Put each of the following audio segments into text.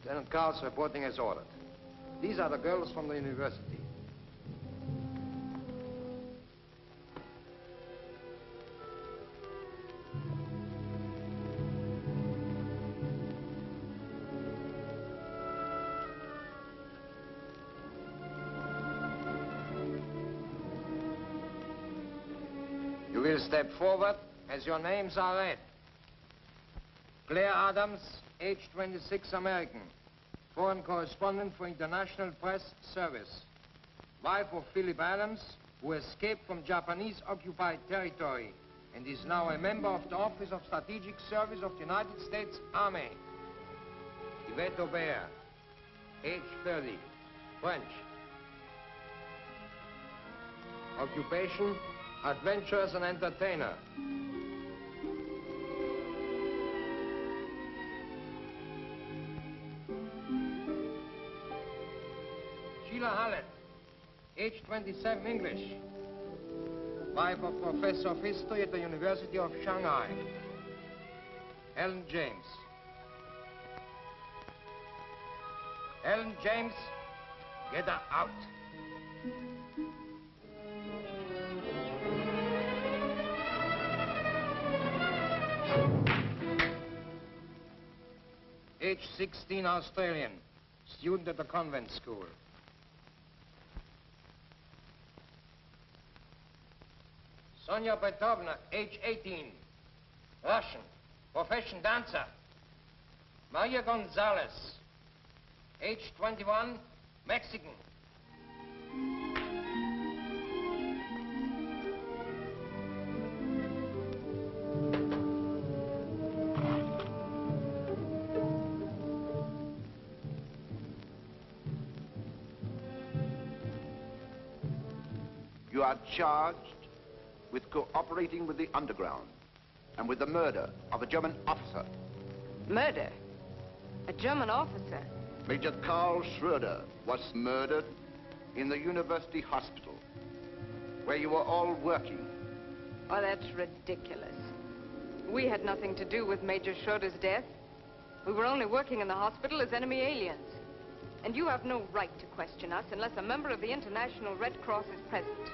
Lieutenant Carl's reporting as ordered. These are the girls from the university. You will step forward as your names are read. Claire Adams, age 26, American. Foreign correspondent for International Press Service. Wife of Philip Adams, who escaped from Japanese-occupied territory and is now a member of the Office of Strategic Service of the United States Army. Yvette Aubert, age 30, French. Occupation, adventurous and entertainer. Sheila Hallett, age 27, English. Wife of Professor of History at the University of Shanghai. Helen James. Helen James, get her out. Age 16, Australian. Student at the convent school. Sonia Petrovna, age 18, Russian, profession dancer. Maria Gonzalez, age 21, Mexican. You are charged with cooperating with the underground and with the murder of a German officer. Murder? A German officer? Major Karl Schroeder was murdered in the university hospital, where you were all working. Oh, that's ridiculous. We had nothing to do with Major Schroeder's death. We were only working in the hospital as enemy aliens. And you have no right to question us unless a member of the International Red Cross is present.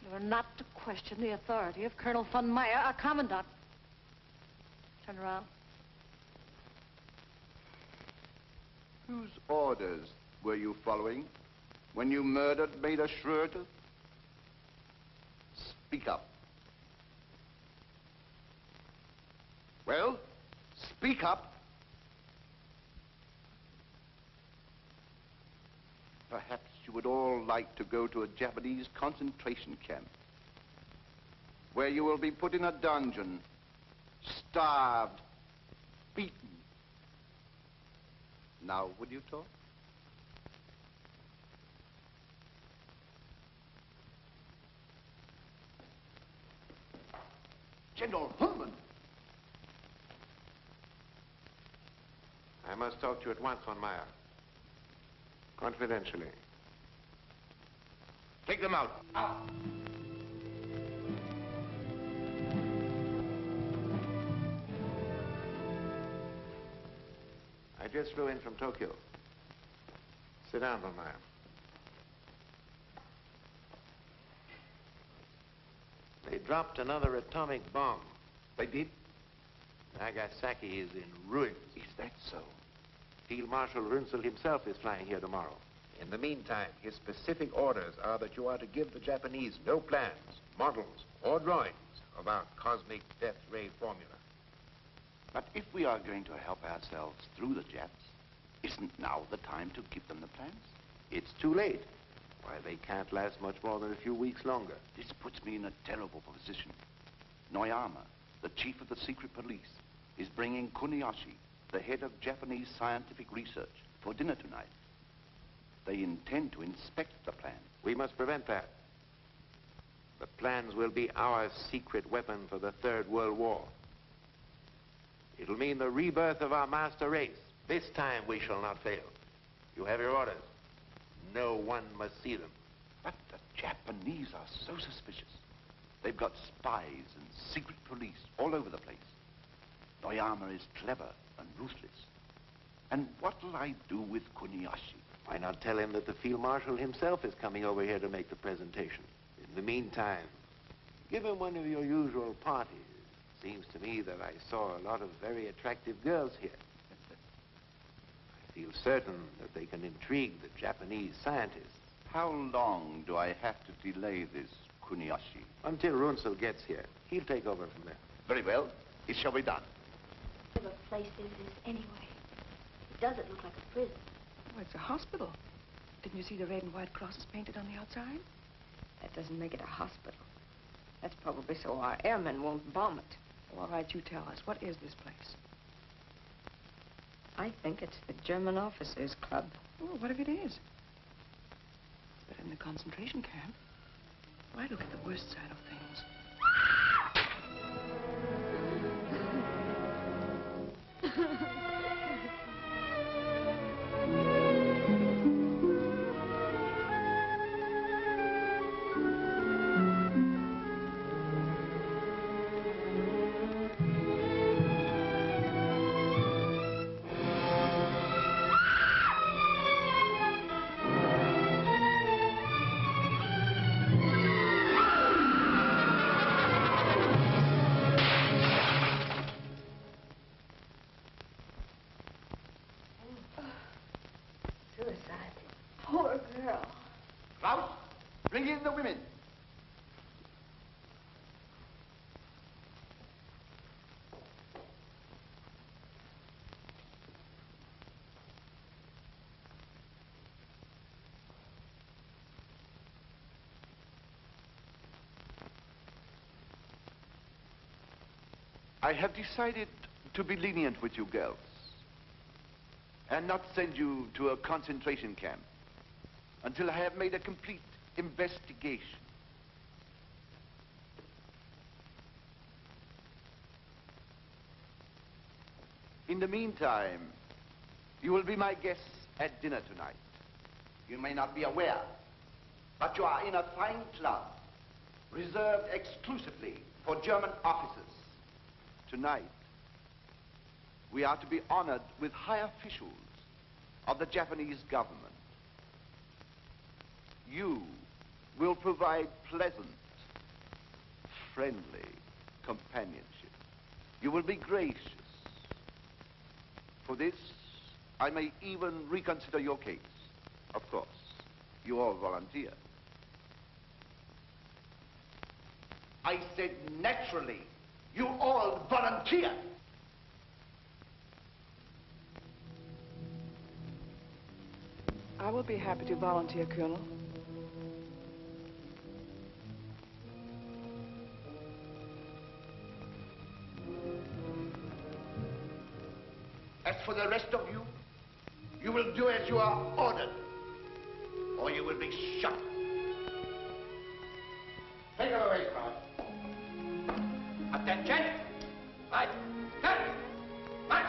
You are not to question the authority of Colonel von Meyer, our commandant. Turn around. Whose orders were you following when you murdered Major Schroeder? Speak up. Well, speak up. Perhaps you would all like to go to a Japanese concentration camp, where you will be put in a dungeon, starved, beaten. Now, would you talk? General Hullman! I must talk to you at once, von Meyer. Confidentially. Take them out. Out! I just flew in from Tokyo. Sit down, von Meyer. They dropped another atomic bomb. They did? Nagasaki is in ruins. Is that so? Field Marshal Runzel himself is flying here tomorrow. In the meantime, his specific orders are that you are to give the Japanese no plans, models, or drawings of our cosmic death ray formula. But if we are going to help ourselves through the Japs, isn't now the time to give them the plans? It's too late. Why, they can't last much more than a few weeks longer. This puts me in a terrible position. Noyama, the chief of the secret police, is bringing Kunioshi, the head of Japanese scientific research, for dinner tonight. They intend to inspect the plans. We must prevent that. The plans will be our secret weapon for the Third World War. It'll mean the rebirth of our master race. This time we shall not fail. You have your orders. No one must see them. But the Japanese are so suspicious. They've got spies and secret police all over the place. Noyama is clever and ruthless. And what'll I do with Kunioshi? Why not tell him that the Field Marshal himself is coming over here to make the presentation? In the meantime, give him one of your usual parties. Seems to me that I saw a lot of very attractive girls here. I feel certain that they can intrigue the Japanese scientists. How long do I have to delay this, Kunioshi? Until Runzel gets here. He'll take over from there. Very well. It shall be done. What kind of a place is this anyway? It doesn't look like a prison. Oh, it's a hospital. Didn't you see the red and white crosses painted on the outside? That doesn't make it a hospital. That's probably so our airmen won't bomb it. Well, all right, you tell us. What is this place? I think it's the German officers' club. Oh, what if it is? But in the concentration camp, why look at the worst side of things? Poor girl. Frau, bring in the women. I have decided to be lenient with you girls and not send you to a concentration camp until I have made a complete investigation. In the meantime, you will be my guests at dinner tonight. You may not be aware, but you are in a fine club reserved exclusively for German officers. Tonight, we are to be honored with high officials of the Japanese government. You will provide pleasant, friendly companionship. You will be gracious. For this, I may even reconsider your case. Of course, you all volunteer. I said naturally, you all volunteer. I will be happy to volunteer, Colonel. As for the rest of you, you will do as you are ordered, or you will be shot. Take her away, Frye. Attention! Right, cut! March!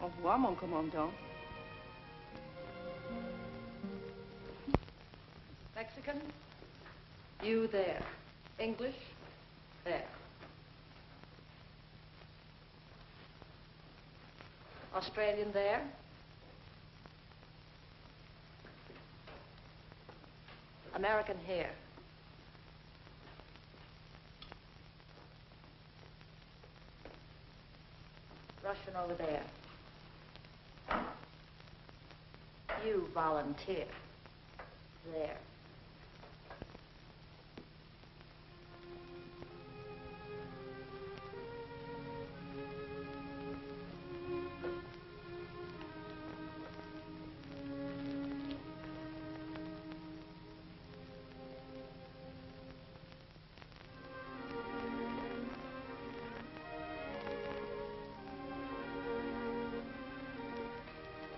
Au revoir, mon commandant. Mexican, you there. English, there. Australian there. American here. Russian over there. You volunteer. There.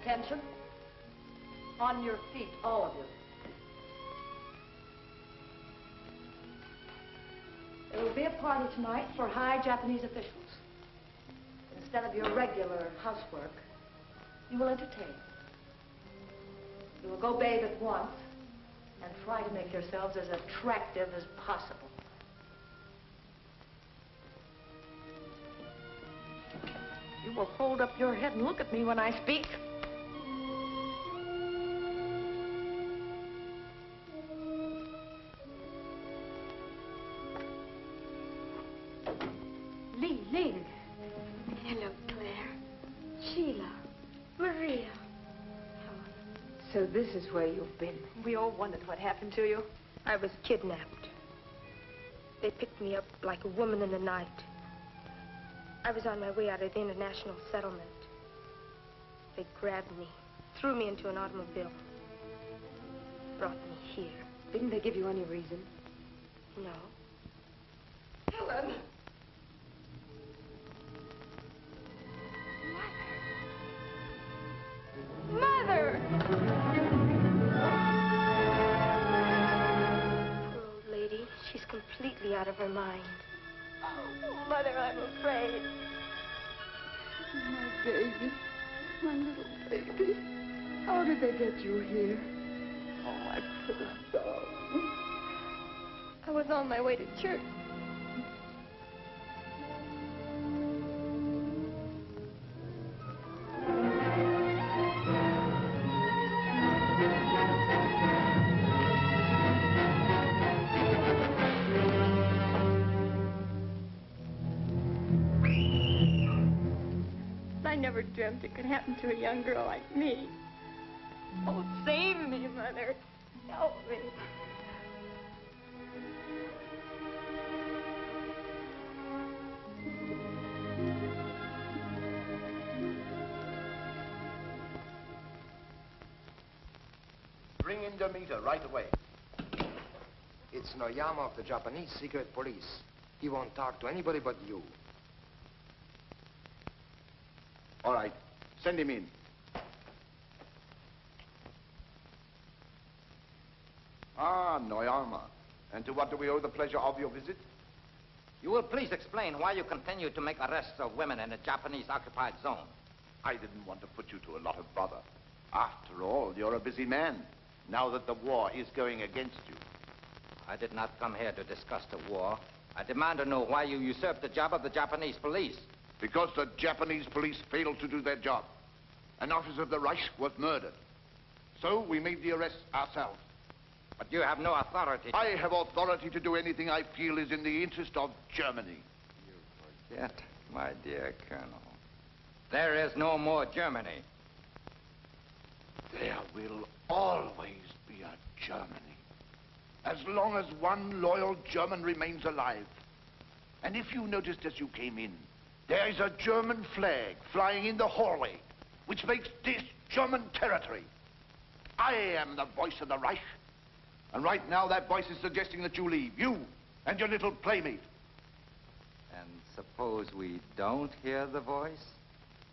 Attention. On your feet, all of you. There will be a party tonight for high Japanese officials. Instead of your regular housework, you will entertain. You will go bathe at once and try to make yourselves as attractive as possible. You will hold up your head and look at me when I speak. Ling. Hello, Claire. Sheila. Maria. So this is where you've been. We all wondered what happened to you. I was kidnapped. They picked me up like a woman in the night. I was on my way out of the international settlement. They grabbed me, threw me into an automobile, brought me here. Didn't they give you any reason? No. Helen! Mother! Poor old lady. She's completely out of her mind. Oh, Mother, I'm afraid. My baby. My little baby. How did they get you here? Oh, my poor darling. I was on my way to church. I never dreamt it could happen to a young girl like me. Oh, save me, Mother. Help me. Bring in the meter right away. It's Noyama of the Japanese secret police. He won't talk to anybody but you. All right, send him in. Ah, Noyama. And to what do we owe the pleasure of your visit? You will please explain why you continue to make arrests of women in the Japanese-occupied zone. I didn't want to put you to a lot of bother. After all, you're a busy man, now that the war is going against you. I did not come here to discuss the war. I demand to know why you usurped the job of the Japanese police. Because the Japanese police failed to do their job. An officer of the Reich was murdered. So we made the arrest ourselves. But you have no authority. I have authority to do anything I feel is in the interest of Germany. You forget, my dear Colonel. There is no more Germany. There will always be a Germany. As long as one loyal German remains alive. And if you noticed as you came in, there is a German flag flying in the hallway, which makes this German territory. I am the voice of the Reich. And right now that voice is suggesting that you leave. You and your little playmate. And suppose we don't hear the voice?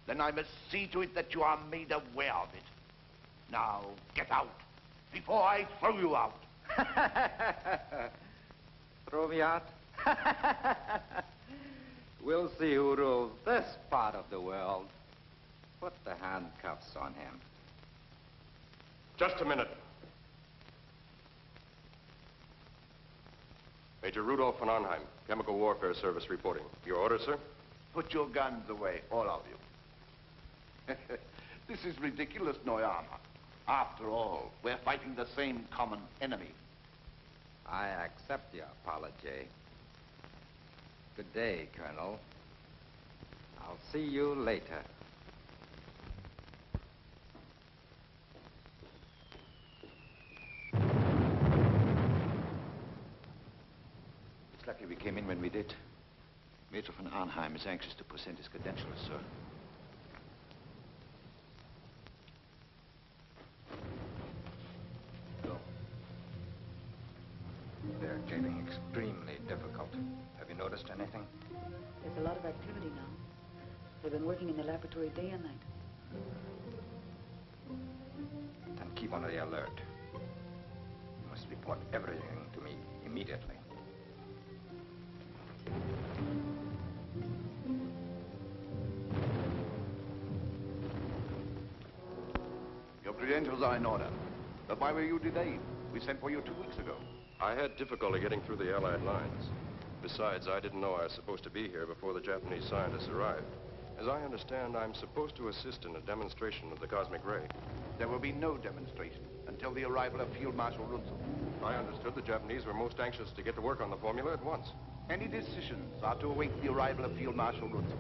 Then I must see to it that you are made aware of it. Now, get out, before I throw you out. Throw me out? We'll see who rules this part of the world. Put the handcuffs on him. Just a minute. Major Rudolph von Arnheim, Chemical Warfare Service reporting. Your orders, sir? Put your guns away, all of you. This is ridiculous, Noyama. After all, we're fighting the same common enemy. I accept your apology. Good day, Colonel. I'll see you later. It's lucky we came in when we did. Major von Arnheim is anxious to present his credentials, sir. They're getting extremely difficult. Have you noticed anything? There's a lot of activity now. They've been working in the laboratory day and night. Then keep on the alert. You must report everything to me immediately. Your credentials are in order. But why were you delayed? We sent for you 2 weeks ago. I had difficulty getting through the Allied lines. Besides, I didn't know I was supposed to be here before the Japanese scientists arrived. As I understand, I'm supposed to assist in a demonstration of the cosmic ray. There will be no demonstration until the arrival of Field Marshal Runzel. I understood the Japanese were most anxious to get to work on the formula at once. Any decisions are to await the arrival of Field Marshal Runzel.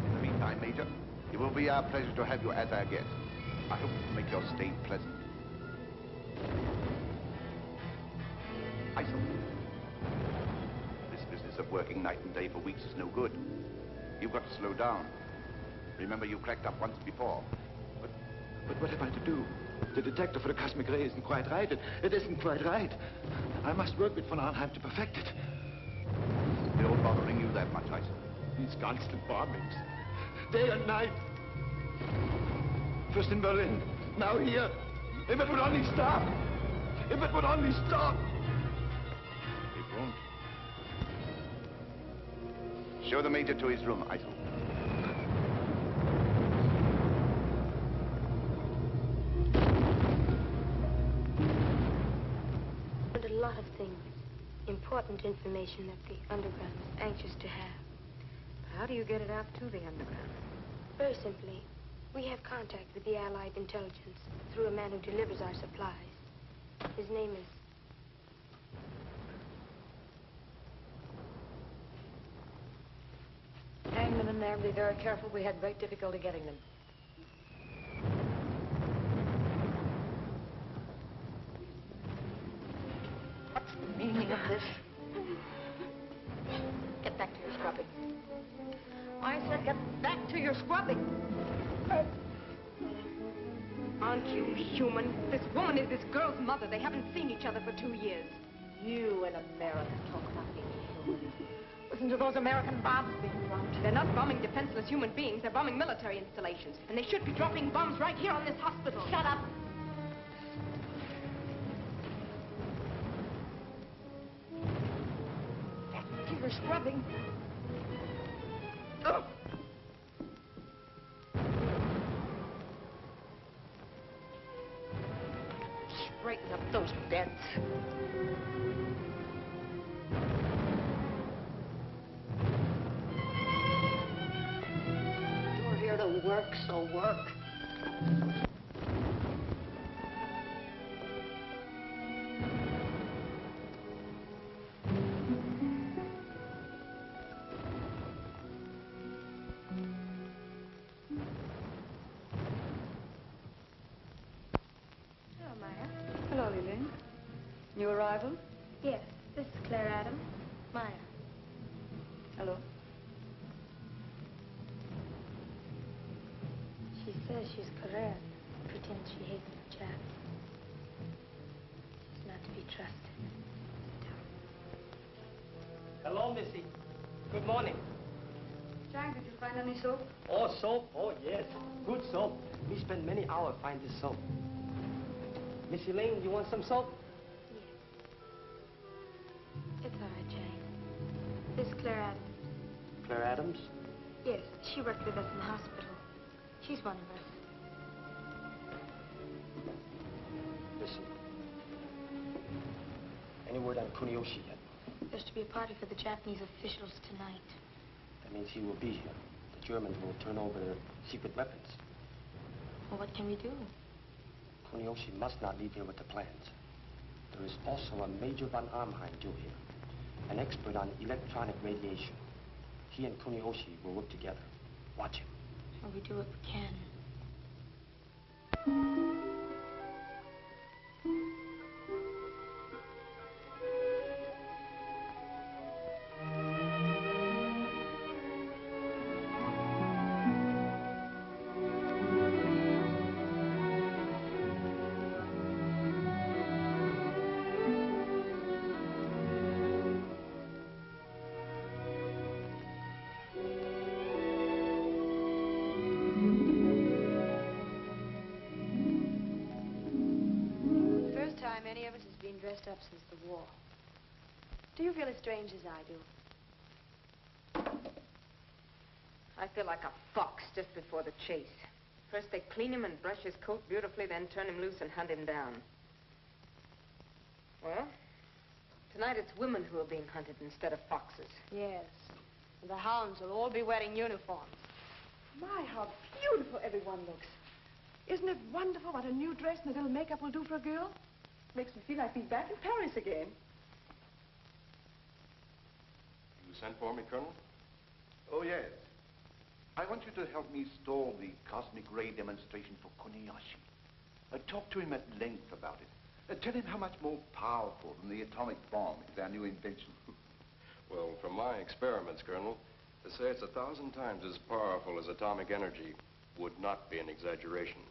In the meantime, Major, it will be our pleasure to have you as our guest. I hope it will make your stay pleasant. Eisel. This business of working night and day for weeks is no good. You've got to slow down. Remember, you cracked up once before. But what am I to do? The detector for the cosmic ray isn't quite right. It isn't quite right. I must work with von Arnheim to perfect it. Still bothering you that much, Eisel? These constant bombings. Day and night. First in Berlin, now here. If it would only stop. If it would only stop. It won't. Show the Major to his room, Eisel. And a lot of things. Important information that the underground is anxious to have. How do you get it out to the underground? Very simply, we have contact with the Allied intelligence through a man who delivers our supplies. His name is... Hang them in there and be very careful. We had great difficulty getting them. What's the meaning of this? Get back to your scrubbing. I said get back to your scrubbing. Aren't you human? This woman is this girl's mother. They haven't seen each other for 2 years. You in America talk about being human. Listen to those American bombs being dropped. They're not bombing defenseless human beings. They're bombing military installations. And they should be dropping bombs right here on this hospital. Shut up. Back to your scrubbing. Oh. Straighten up those beds. You're here to work, so work. Hello, Meyer. Hello, Ling. New arrival? Yes, this is Claire Adams. Meyer. Hello. She says she's Korean. Pretends she hates the Japs. She's not to be trusted. Hello, Missy. Good morning. Chang, did you find any soap? Oh, soap? Oh, yes. Good soap. We spent many hours finding this soap. Missy Ling, you want some soap? Yes. It's all right, Chang. This is Claire Adams. Claire Adams? Yes, she worked with us in the hospital. She's one of us. Listen. Any word on Kunioshi yet? There's to be a party for the Japanese officials tonight. That means he will be here. The Germans will turn over their secret weapons. Well, what can we do? Kunioshi must not leave here with the plans. There is also a Major von Arnheim due here, an expert on electronic radiation. He and Kunioshi will work together. Watch him. Well, we do what we can. dressed up since the war. Do you feel as strange as I do? I feel like a fox just before the chase. First they clean him and brush his coat beautifully, then turn him loose and hunt him down. Well, tonight it's women who are being hunted instead of foxes. Yes. And the hounds will all be wearing uniforms. My, how beautiful everyone looks. Isn't it wonderful what a new dress and a little makeup will do for a girl? Makes me feel like being back in Paris again. You sent for me, Colonel? Oh, yes. I want you to help me stall the cosmic ray demonstration for Kunioshi. Talk to him at length about it. Tell him how much more powerful than the atomic bomb is our new invention. Well, from my experiments, Colonel, to say it's 1,000 times as powerful as atomic energy would not be an exaggeration.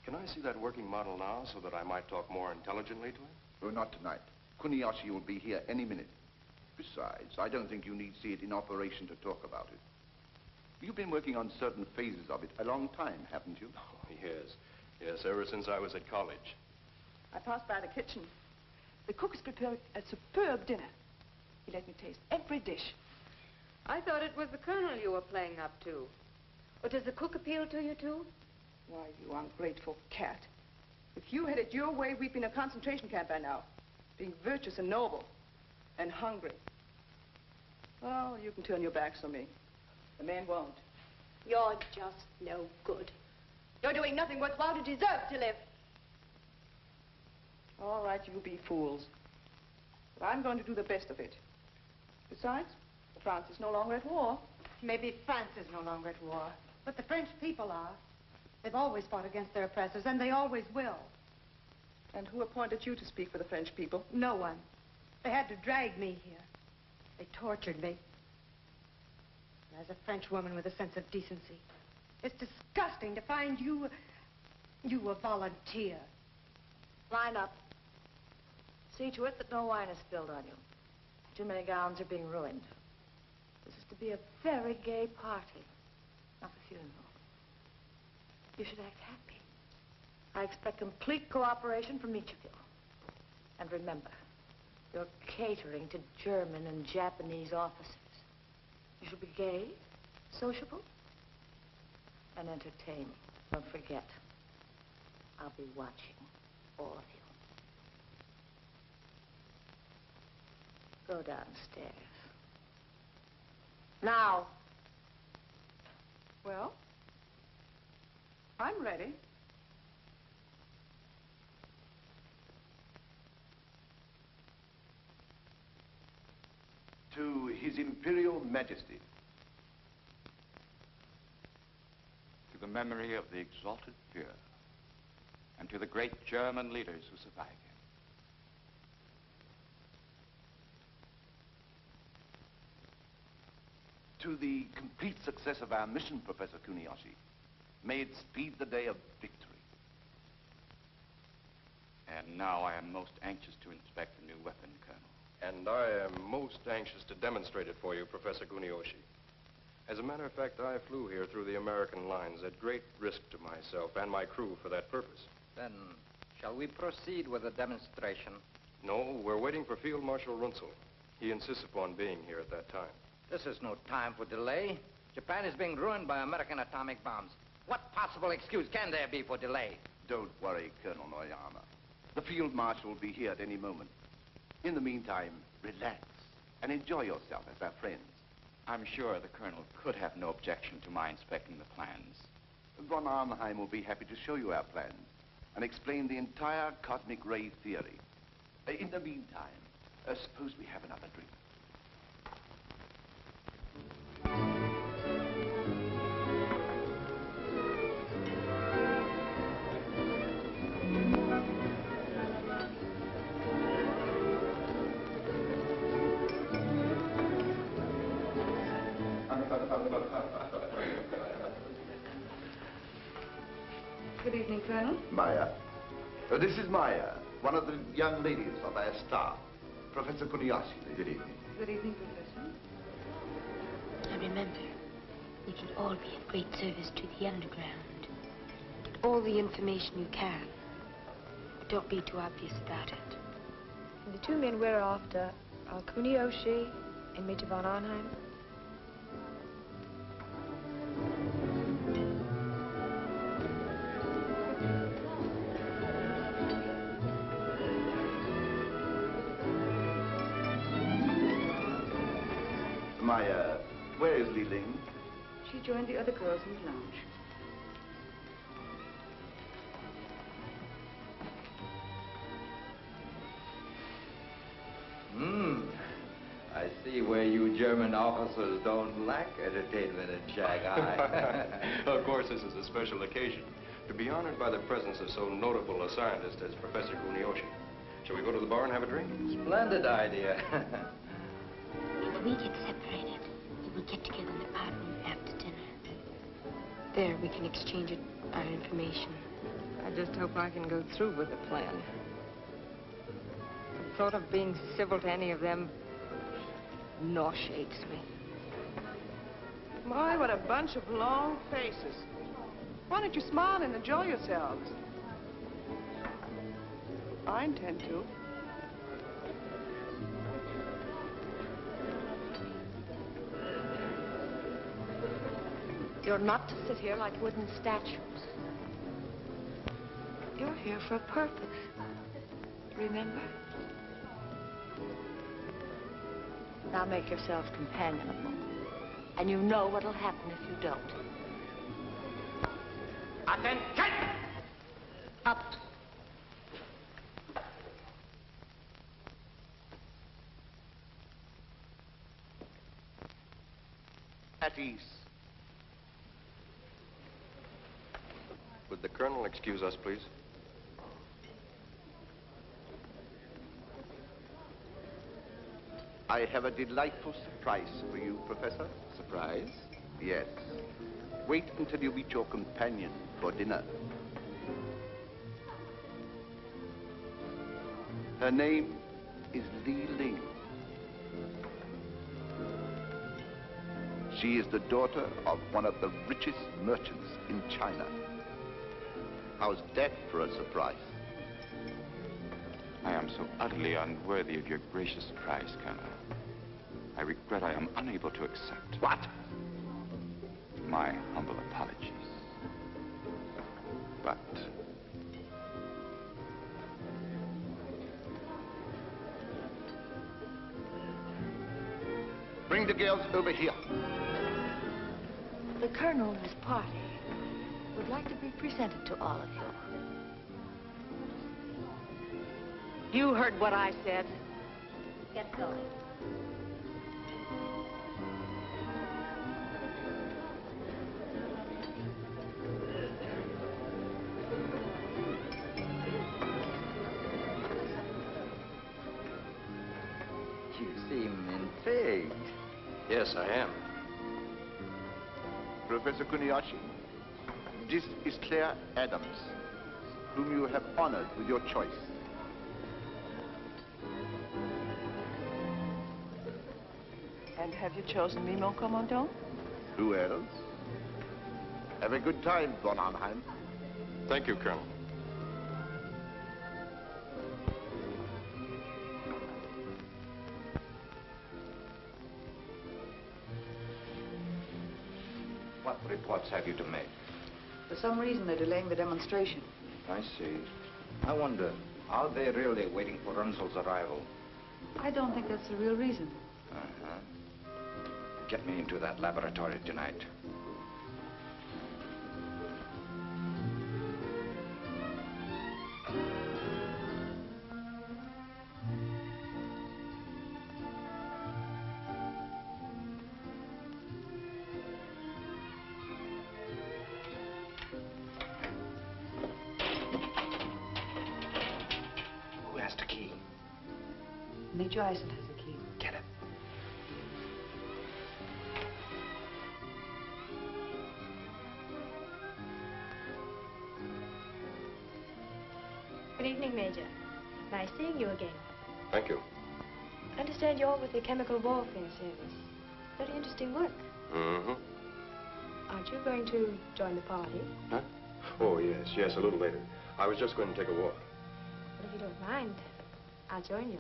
Can I see that working model now so that I might talk more intelligently to him? Oh, not tonight. Kunioshi will be here any minute. Besides, I don't think you need see it in operation to talk about it. You've been working on certain phases of it a long time, haven't you? Oh, yes. Yes, ever since I was at college. I passed by the kitchen. The cook has prepared a superb dinner. He let me taste every dish. I thought it was the colonel you were playing up to. Or does the cook appeal to you, too? Why, you ungrateful cat. If you had it your way, we'd be in a concentration camp by now. Being virtuous and noble. And hungry. Well, you can turn your backs on me. The man won't. You're just no good. You're doing nothing worthwhile to deserve to live. All right, you be fools. But I'm going to do the best of it. Besides, France is no longer at war. Maybe France is no longer at war, but the French people are. They've always fought against their oppressors, and they always will. And who appointed you to speak for the French people? No one. They had to drag me here. They tortured me. As a French woman with a sense of decency, it's disgusting to find you a volunteer. Line up. See to it that no wine is spilled on you. Too many gowns are being ruined. This is to be a very gay party, not a funeral. You should act happy. I expect complete cooperation from each of you. And remember, you're catering to German and Japanese officers. You should be gay, sociable, and entertaining. Don't forget, I'll be watching all of you. Go downstairs. Now. Well, I'm ready. To His Imperial Majesty. To the memory of the exalted Führer, and to the great German leaders who survived him. To the complete success of our mission, Professor Kunioshi. May it speed the day of victory. And now I am most anxious to inspect the new weapon, Colonel. And I am most anxious to demonstrate it for you, Professor Kunioshi. As a matter of fact, I flew here through the American lines at great risk to myself and my crew for that purpose. Then, shall we proceed with the demonstration? No, we're waiting for Field Marshal Runzel. He insists upon being here at that time. This is no time for delay. Japan is being ruined by American atomic bombs. What possible excuse can there be for delay? Don't worry, Colonel Noyama. The Field Marshal will be here at any moment. In the meantime, relax and enjoy yourself as our friends. I'm sure the Colonel could have no objection to my inspecting the plans. Von Arnheim will be happy to show you our plans and explain the entire cosmic ray theory. In the meantime, suppose we have another drink. Good evening, Colonel. Meyer. This is Meyer, one of the young ladies of our staff. Professor Kunioshi. Good evening. Good evening, Professor. And remember, you can all be of great service to the underground. Get all the information you can. Don't be too obvious about it. And the two men we're after are Kunioshi and Major von Arnheim. Meyer, where is Ling? She joined the other girls in the lounge. I see where you German officers don't lack entertainment in Shanghai. Of course, this is a special occasion. To be honored by the presence of so notable a scientist as Professor Kunioshi. Shall we go to the bar and have a drink? Splendid idea. If we get separated, we will get together in the powder room after dinner. There, we can exchange our information. I just hope I can go through with the plan. The thought of being civil to any of them nauseates me. My, what a bunch of long faces. Why don't you smile and enjoy yourselves? I intend to. You're not to sit here like wooden statues. You're here for a purpose. Remember? Now make yourselves companionable. And you know what'll happen if you don't. Attention! Up. At ease. Would the Colonel excuse us, please? I have a delightful surprise for you, Professor. Surprise? Yes. Wait until you meet your companion for dinner. Her name is Ling. She is the daughter of one of the richest merchants in China. How's that for a surprise? I am so utterly unworthy of your gracious prize, Colonel. I regret I am unable to accept. What? My humble apologies. But bring the girls over here. The Colonel and his party would like to be presented to all of you. You heard what I said. Get going. You seem intrigued. Yes, I am. Professor Kunioshi, this is Claire Adams, whom you have honored with your choice. And have you chosen me, mon commandant? Who else? Have a good time, von Arnheim. Thank you, Colonel. What reports have you to make? For some reason, they're delaying the demonstration. I see. I wonder, are they really waiting for Runzel's arrival? I don't think that's the real reason. Uh-huh. Get me into that laboratory tonight. Who has the key? Major Eisel has the key. Get it. Good evening, Major. Nice seeing you again. Thank you. I understand you're with the Chemical Warfare Service. Very interesting work. Mm-hmm. Aren't you going to join the party? Huh? Oh, yes, a little later. I was just going to take a walk. if you don't mind, I'll join you.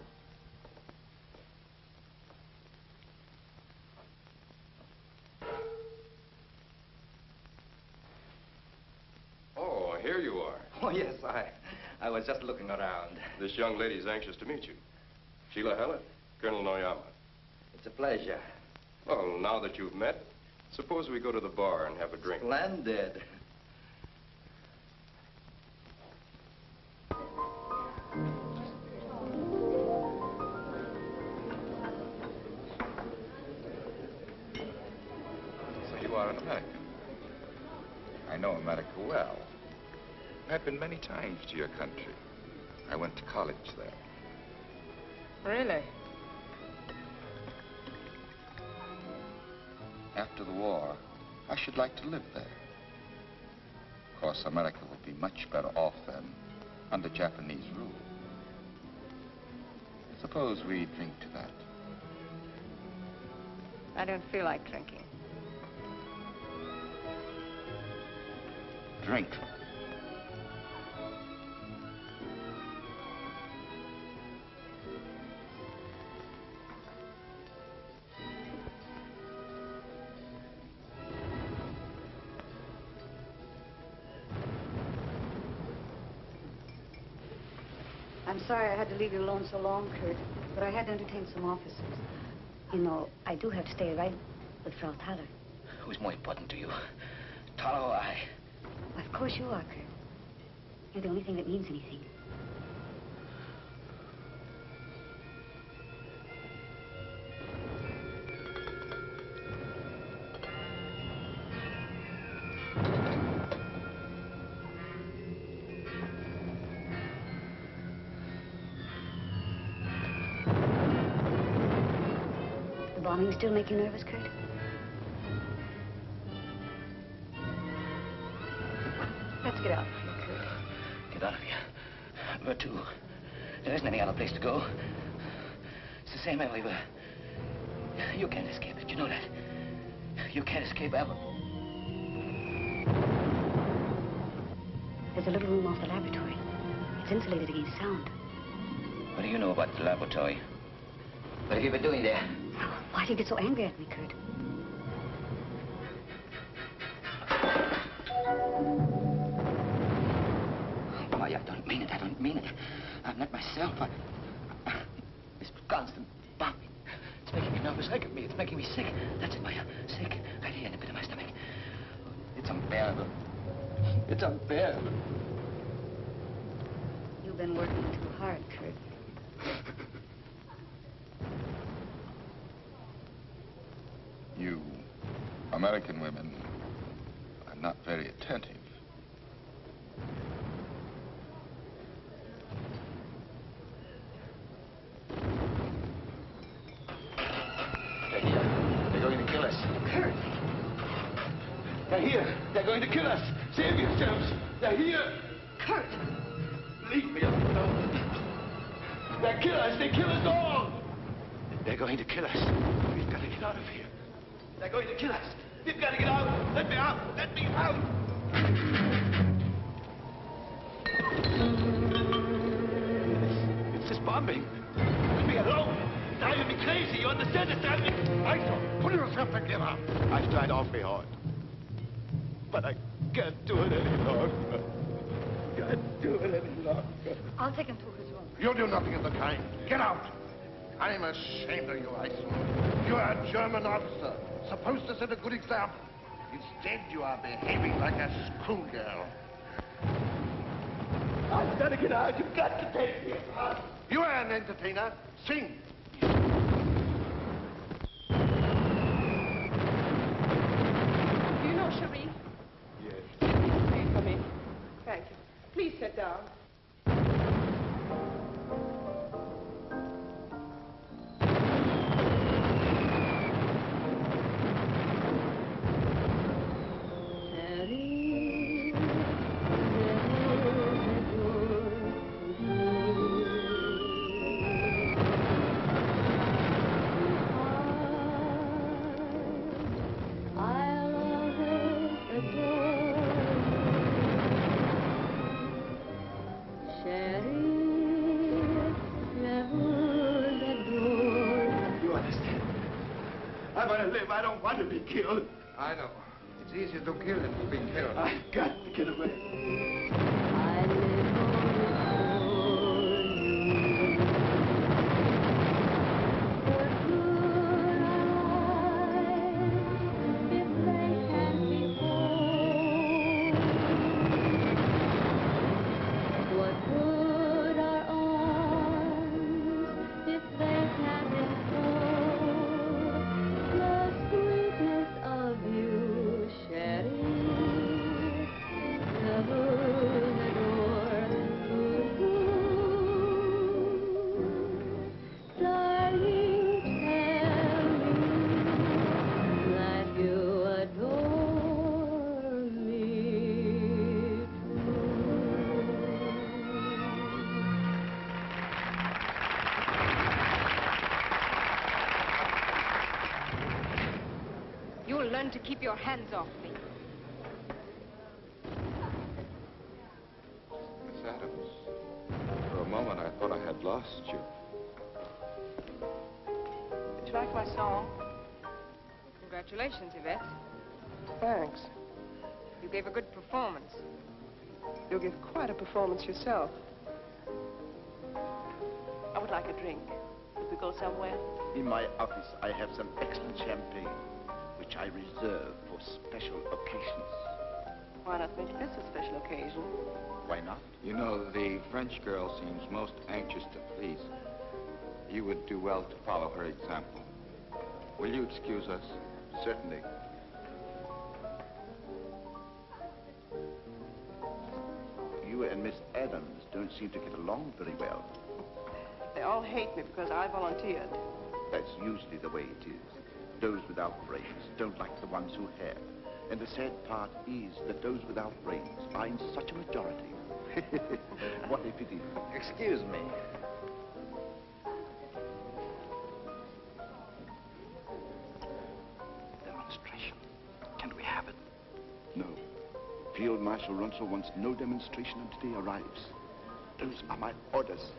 Oh, here you are. Oh, yes, I was just looking around. This young lady's anxious to meet you. Sheila Hallett, Colonel Noyama. It's a pleasure. Well, now that you've met, suppose we go to the bar and have a drink. Splendid. So you are an American. I know America well. I've been many times to your country. I went to college there. Really? After the war, I should like to live there. Of course, America would be much better off then under Japanese rule. Suppose we drink to that. I don't feel like drinking. Drink. I'm sorry I had to leave you alone so long, Kurt, but I had to entertain some officers. You know, I do have to stay right with Frau Thaler. Who's more important to you? Tala or I? Of course you are, Kurt. You're the only thing that means anything. Bombing still make you nervous, Kurt? Let's get out of here, Kurt. Get out of here. Where to? There isn't any other place to go. It's the same everywhere. You can't escape it, you know that. You can't escape ever. There's a little room off the laboratory. It's insulated against sound. What do you know about the laboratory? What have you been doing there? Why do you get so angry at me, Kurt? Why, I don't mean it. I don't mean it. I'm not myself. This constant bombing. It's making me nervous. Look at me. It's making me sick. That's it, Meyer. Sick. Right here in the pit of my stomach. It's unbearable. It's unbearable. You've been working too hard, Kurt. You American women are not very attentive. They're here. They're going to kill us. Kurt! They're here. They're going to kill us. Save yourselves. They're here. Kurt! Leave me alone. They kill us. They kill us all. They're going to kill us. We've got to get out of here. They're going to kill us. We've got to get out. Let me out. Let me out. It's this bombing. Leave me alone. It's driving me crazy. You understand? It's driving me... Eisel, pull yourself together. I've tried awfully hard. But I can't do it any longer. Can't do it any longer. I'll take him to his room. You'll do nothing of the kind. Get out. I'm ashamed of you, Eisel. You are a German officer, supposed to set a good example. Instead, you are behaving like a schoolgirl. I've got to get out. You've got to take me out. You are an entertainer. Sing. Do you know Cherie? Yes. Please come in. Thank you. Please sit down. to live. I don't want to be killed. I know. It's easier to kill than to be killed. I've got to get away. Learn to keep your hands off me. Miss Adams, for a moment I thought I had lost you. Did you like my song? Congratulations, Yvette. Thanks. You gave a good performance. You'll give quite a performance yourself. I would like a drink. Could we go somewhere? In my office, I have some excellent champagne, which I reserve for special occasions. Why not make this a special occasion? Why not? You know, the French girl seems most anxious to please. You would do well to follow her example. Will you excuse us? Certainly. You and Miss Adams don't seem to get along very well. They all hate me because I volunteered. That's usually the way it is. Those without brains don't like the ones who have. And the sad part is that those without brains are in such a majority. What a pity. Excuse me. Demonstration. Can we have it? No. Field Marshal Runzel wants no demonstration until he arrives. Those are my orders.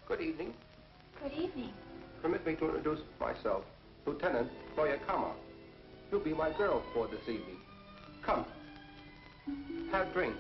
Good evening. Good evening. Permit me to introduce myself. Lieutenant Noyama. You'll be my girl for this evening. Come. Have drink.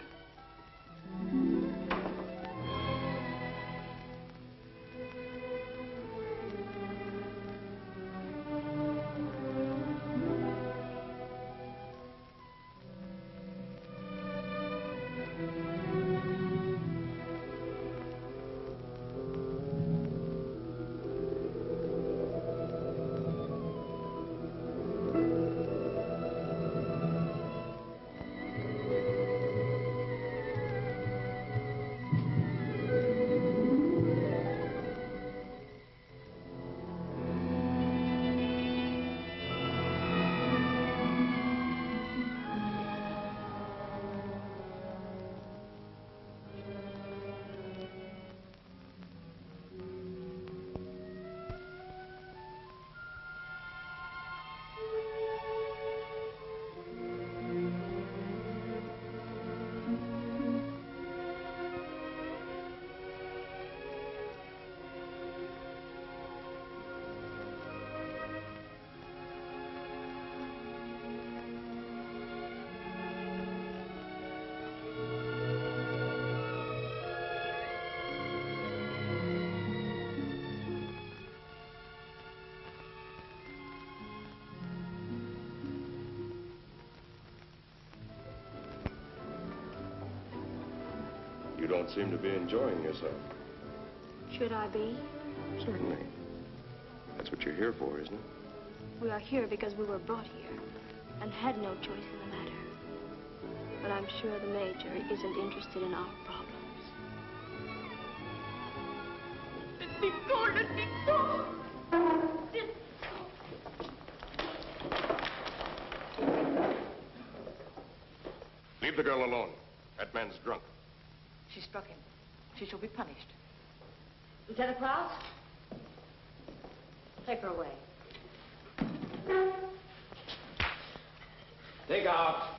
You don't seem to be enjoying yourself. Should I be? Certainly. That's what you're here for, isn't it? We are here because we were brought here and had no choice in the matter. But I'm sure the Major isn't interested in our problems. Let me go, let me go! Leave the girl alone. That man's drunk. She struck him. She shall be punished. Lieutenant Krause? Take her away. Take out.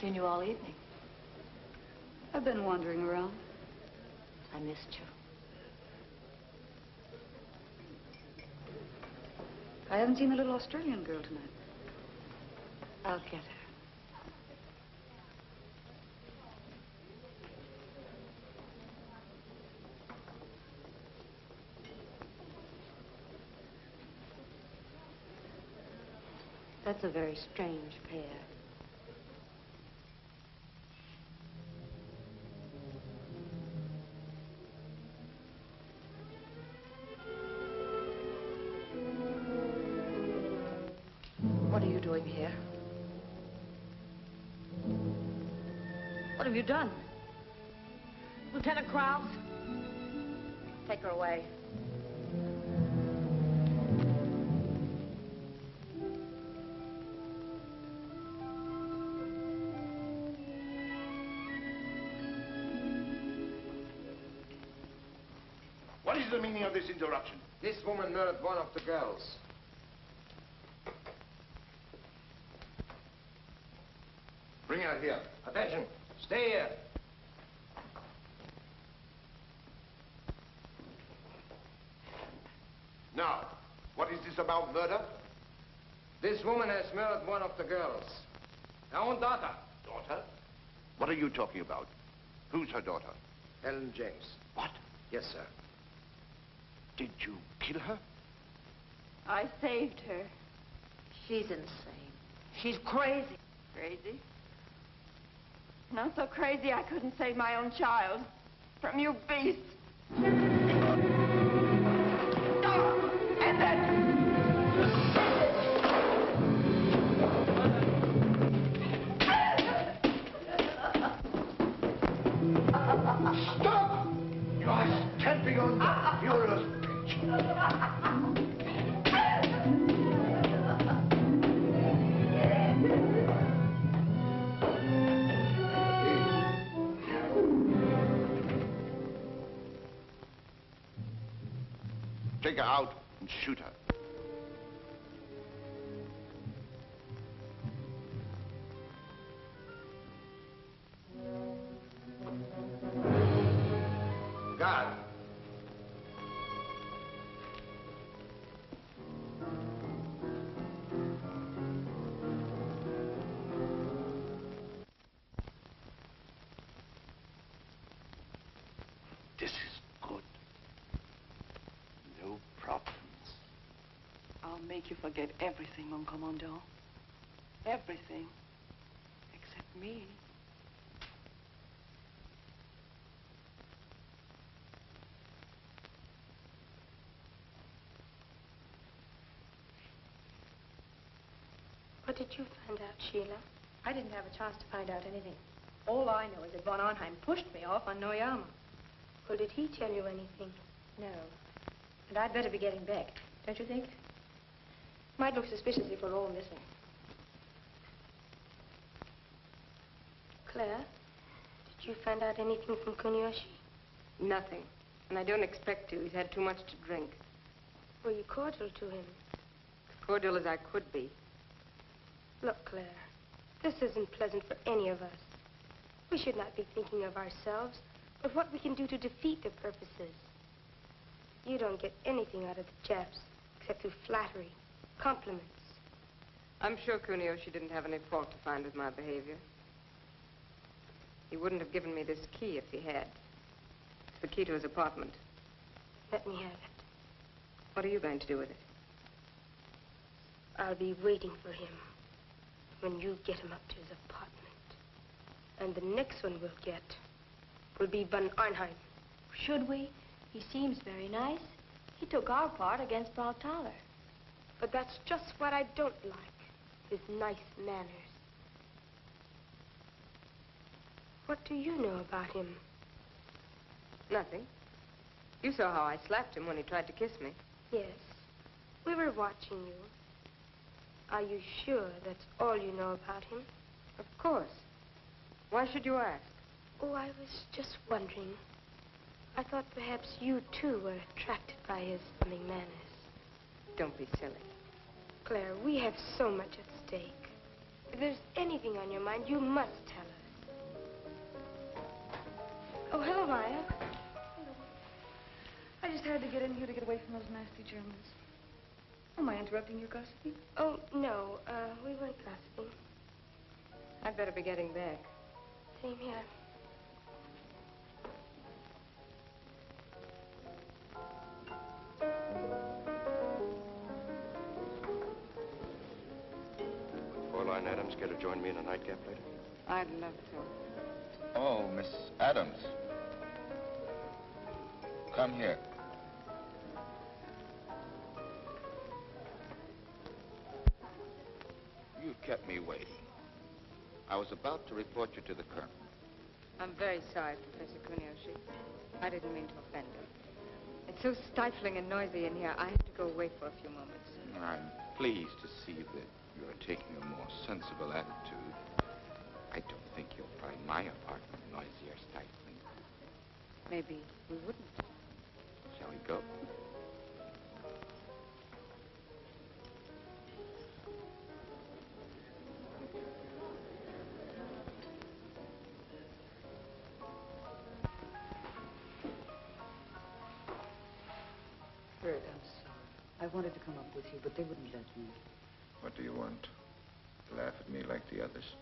seen you all evening. I've been wandering around. I missed you. I haven't seen the little Australian girl tonight. I'll get her. That's a very strange pair. What are you doing here? What have you done? Lieutenant Krause? Take her away. What is the meaning of this interruption? This woman murdered one of the girls. Bring her here. Attention. Stay here. Now, what is this about murder? This woman has murdered one of the girls. Her own daughter. Daughter? What are you talking about? Who's her daughter? Helen James. What? Yes, sir. Did you kill her? I saved her. She's insane. She's crazy. Crazy? Not so crazy I couldn't save my own child from you beasts. Stop! You are stamping on the Fuhrer's pitch. Take her out and shoot her. Guard. This is good. No problems. I'll make you forget everything, mon commandant. Everything. Except me. What did you find out, Sheila? I didn't have a chance to find out anything. All I know is that von Arnheim pushed me off on Noyama. Well, did he tell you anything? No. And I'd better be getting back, don't you think? Might look suspicious if we're all missing. Claire, did you find out anything from Kunioshi? Nothing. And I don't expect to. He's had too much to drink. Were you cordial to him? As cordial as I could be. Look, Claire, this isn't pleasant for any of us. We should not be thinking of ourselves, but what we can do to defeat their purposes. You don't get anything out of the Japs, except through flattery, compliments. I'm sure Kunioshi didn't have any fault to find with my behavior. He wouldn't have given me this key if he had. It's the key to his apartment. Let me have it. What are you going to do with it? I'll be waiting for him when you get him up to his apartment. And the next one we'll get will be von Arnheim. Should we? He seems very nice. He took our part against Frau Thaler. But that's just what I don't like, his nice manners. What do you know about him? Nothing. You saw how I slapped him when he tried to kiss me. Yes. We were watching you. Are you sure that's all you know about him? Of course. Why should you ask? Oh, I was just wondering. I thought perhaps you, too, were attracted by his funny manners. Don't be silly. Claire, we have so much at stake. If there's anything on your mind, you must tell us. Oh, hello, Meyer. Hello. I just had to get in here to get away from those nasty Germans. Am I interrupting your gossiping? Oh, no. We weren't gossiping. I'd better be getting back. Same here. Fräulein Adams care to join me in a nightcap later? I'd love to. Oh, Miss Adams. Come here. You kept me waiting. I was about to report you to the colonel. I'm very sorry, Professor Kunioshi. I didn't mean to offend him. It's so stifling and noisy in here, I have to go away for a few moments. I'm pleased to see that you're taking a more sensible attitude. I don't think you'll find my apartment noisy or stifling. Maybe we wouldn't. Shall we go? Fred, I'm sorry. I wanted to come up with you, but they wouldn't let me. What do you want? Laugh at me like the others?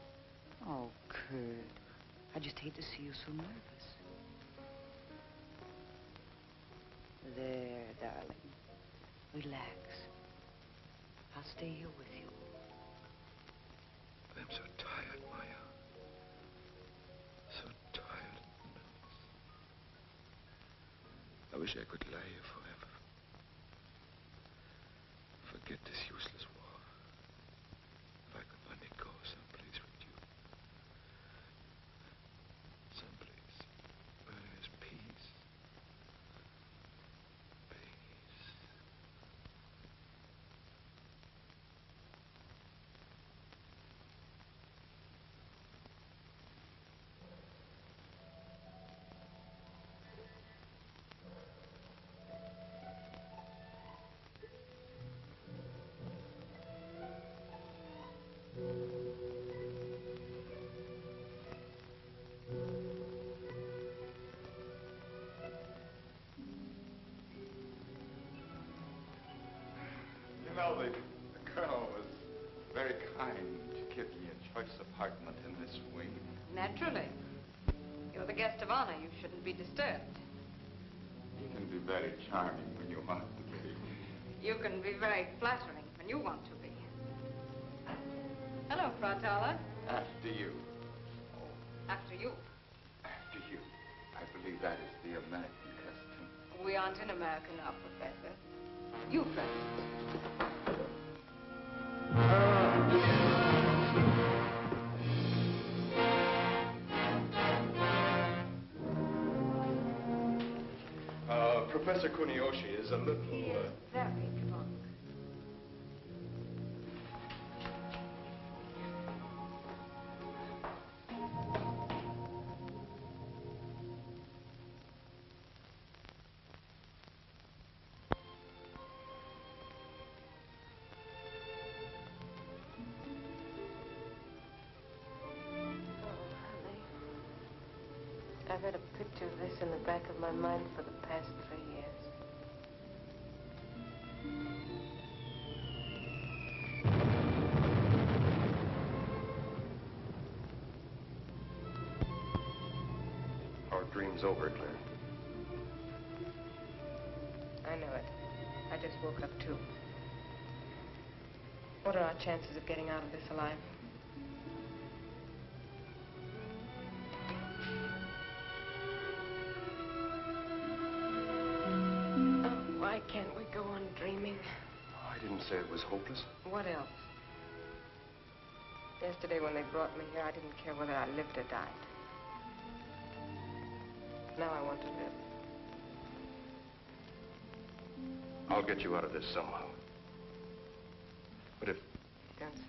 Oh, Kurt. I just hate to see you so nervous. There, darling. Relax. I'll stay here with you. I'm so tired, Maya. So tired and nervous. I wish I could lie here forever. Forget this useless war. If I could only go someplace with you. Someplace where there's peace. Peace. You know, the colonel was very kind to give me a choice apartment in this wing. Naturally. You're the guest of honor. You shouldn't be disturbed. You can be very charming when you want to be. You can be very flattering when you want to be. Hello, Frau Tala. After you. After you. After you. I believe that is the American custom. We aren't in America now, Professor. You first. Professor Kunioshi is a little... He is very drunk. I've had a picture of this in the back of my mind for the past 3 years. Our dream's over, Claire. I know it. I just woke up, too. What are our chances of getting out of this alive? Why can't we go on dreaming? I didn't say it was hopeless. What else? Yesterday when they brought me here, I didn't care whether I lived or died. Now I want to live. I'll get you out of this somehow. But if... Don't say it.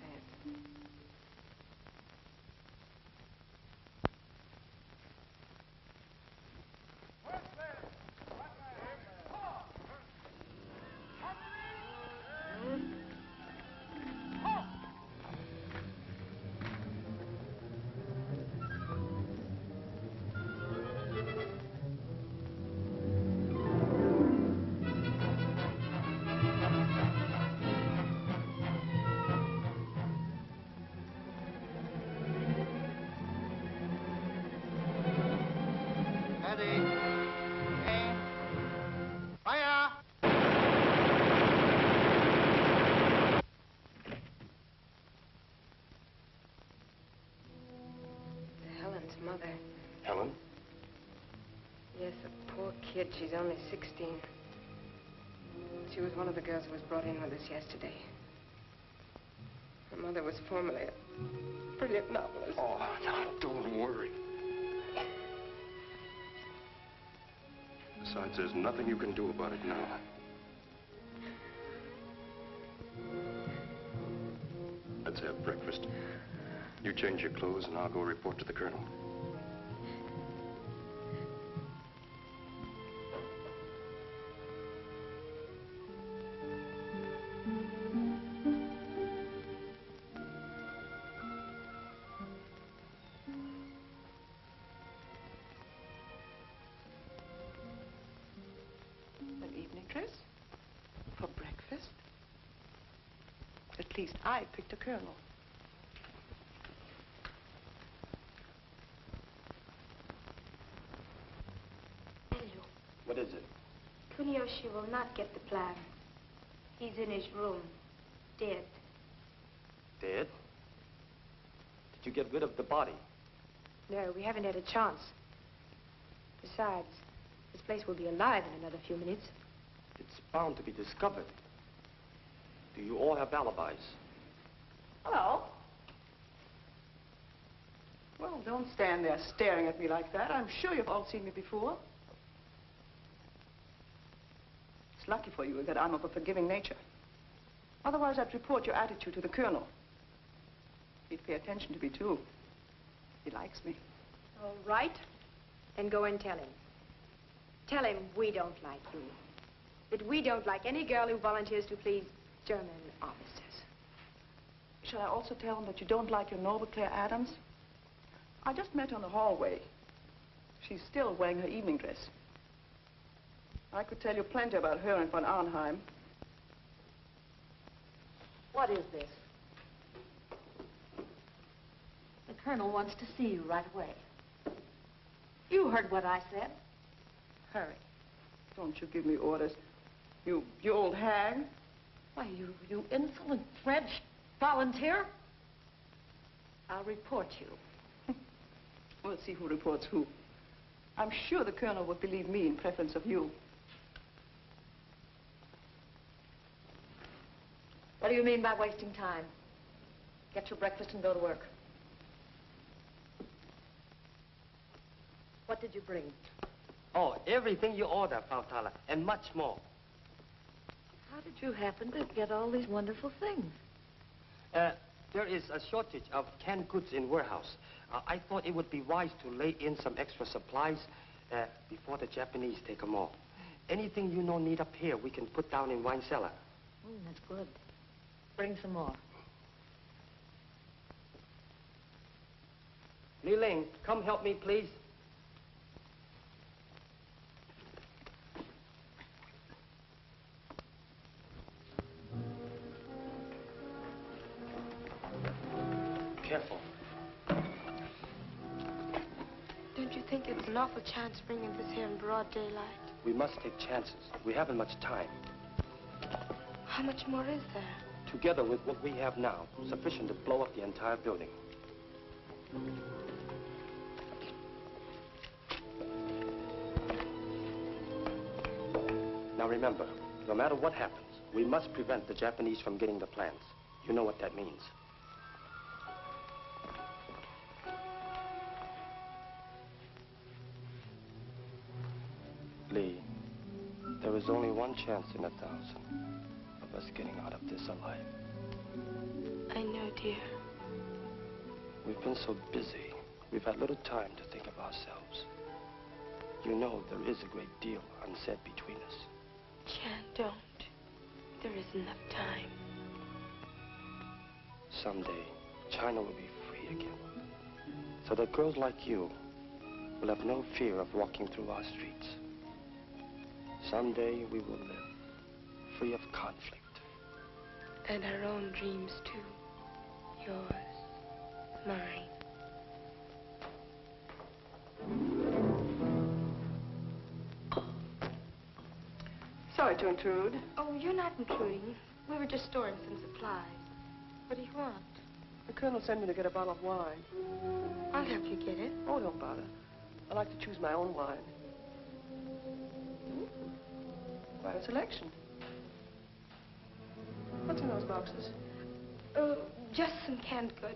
she's only 16. She was one of the girls who was brought in with us yesterday. Her mother was formerly a brilliant novelist. Oh, now, don't worry. Besides, there's nothing you can do about it now. Let's have breakfast. You change your clothes and I'll go report to the colonel. An evening dress? For breakfast? At least I picked a colonel. What is it? Kunioshi will not get the plan. He's in his room, dead. Dead? Did you get rid of the body? No, we haven't had a chance. Besides, this place will be alive in another few minutes. It's bound to be discovered. Do you all have alibis? Hello. Well, don't stand there staring at me like that. I'm sure you've all seen me before. It's lucky for you that I'm of a forgiving nature. Otherwise, I'd report your attitude to the colonel. He'd pay attention to me, too. He likes me. All right. Then go and tell him. Tell him we don't like you. That we don't like any girl who volunteers to please German officers. Shall I also tell him that you don't like your noble Claire Adams? I just met her in the hallway. She's still wearing her evening dress. I could tell you plenty about her and von Arnheim. What is this? The colonel wants to see you right away. You heard what I said. Hurry. Don't you give me orders. You old hag. Why, you insolent French volunteer. I'll report you. We'll see who reports who. I'm sure the colonel would believe me in preference of you. What do you mean by wasting time? Get your breakfast and go to work. What did you bring? Oh, everything you order, Frau Tala, and much more. How did you happen to get all these wonderful things? There is a shortage of canned goods in warehouse. I thought it would be wise to lay in some extra supplies before the Japanese take them all. Anything you know need up here, we can put down in wine cellar. That's good. Bring some more. Ling, come help me, please. Careful. Don't you think it's an awful chance bringing this here in broad daylight? We must take chances. We haven't much time. How much more is there? Together with what we have now, sufficient to blow up the entire building. Now remember, no matter what happens, we must prevent the Japanese from getting the plans. You know what that means. Lee, there is only one chance in 1,000 of us getting out of this alive. I know, dear. We've been so busy, we've had little time to think of ourselves. You know there is a great deal unsaid between us. Chang, don't. There isn't enough time. Someday, China will be free again. So that girls like you will have no fear of walking through our streets. Someday we will live free of conflict. And our own dreams, too. Yours, mine. Sorry to intrude. Oh, you're not intruding. We were just storing some supplies. What do you want? The colonel sent me to get a bottle of wine. I'll help you get it. Oh, don't bother. I like to choose my own wine. Quite a selection. What's in those boxes? Just some canned goods.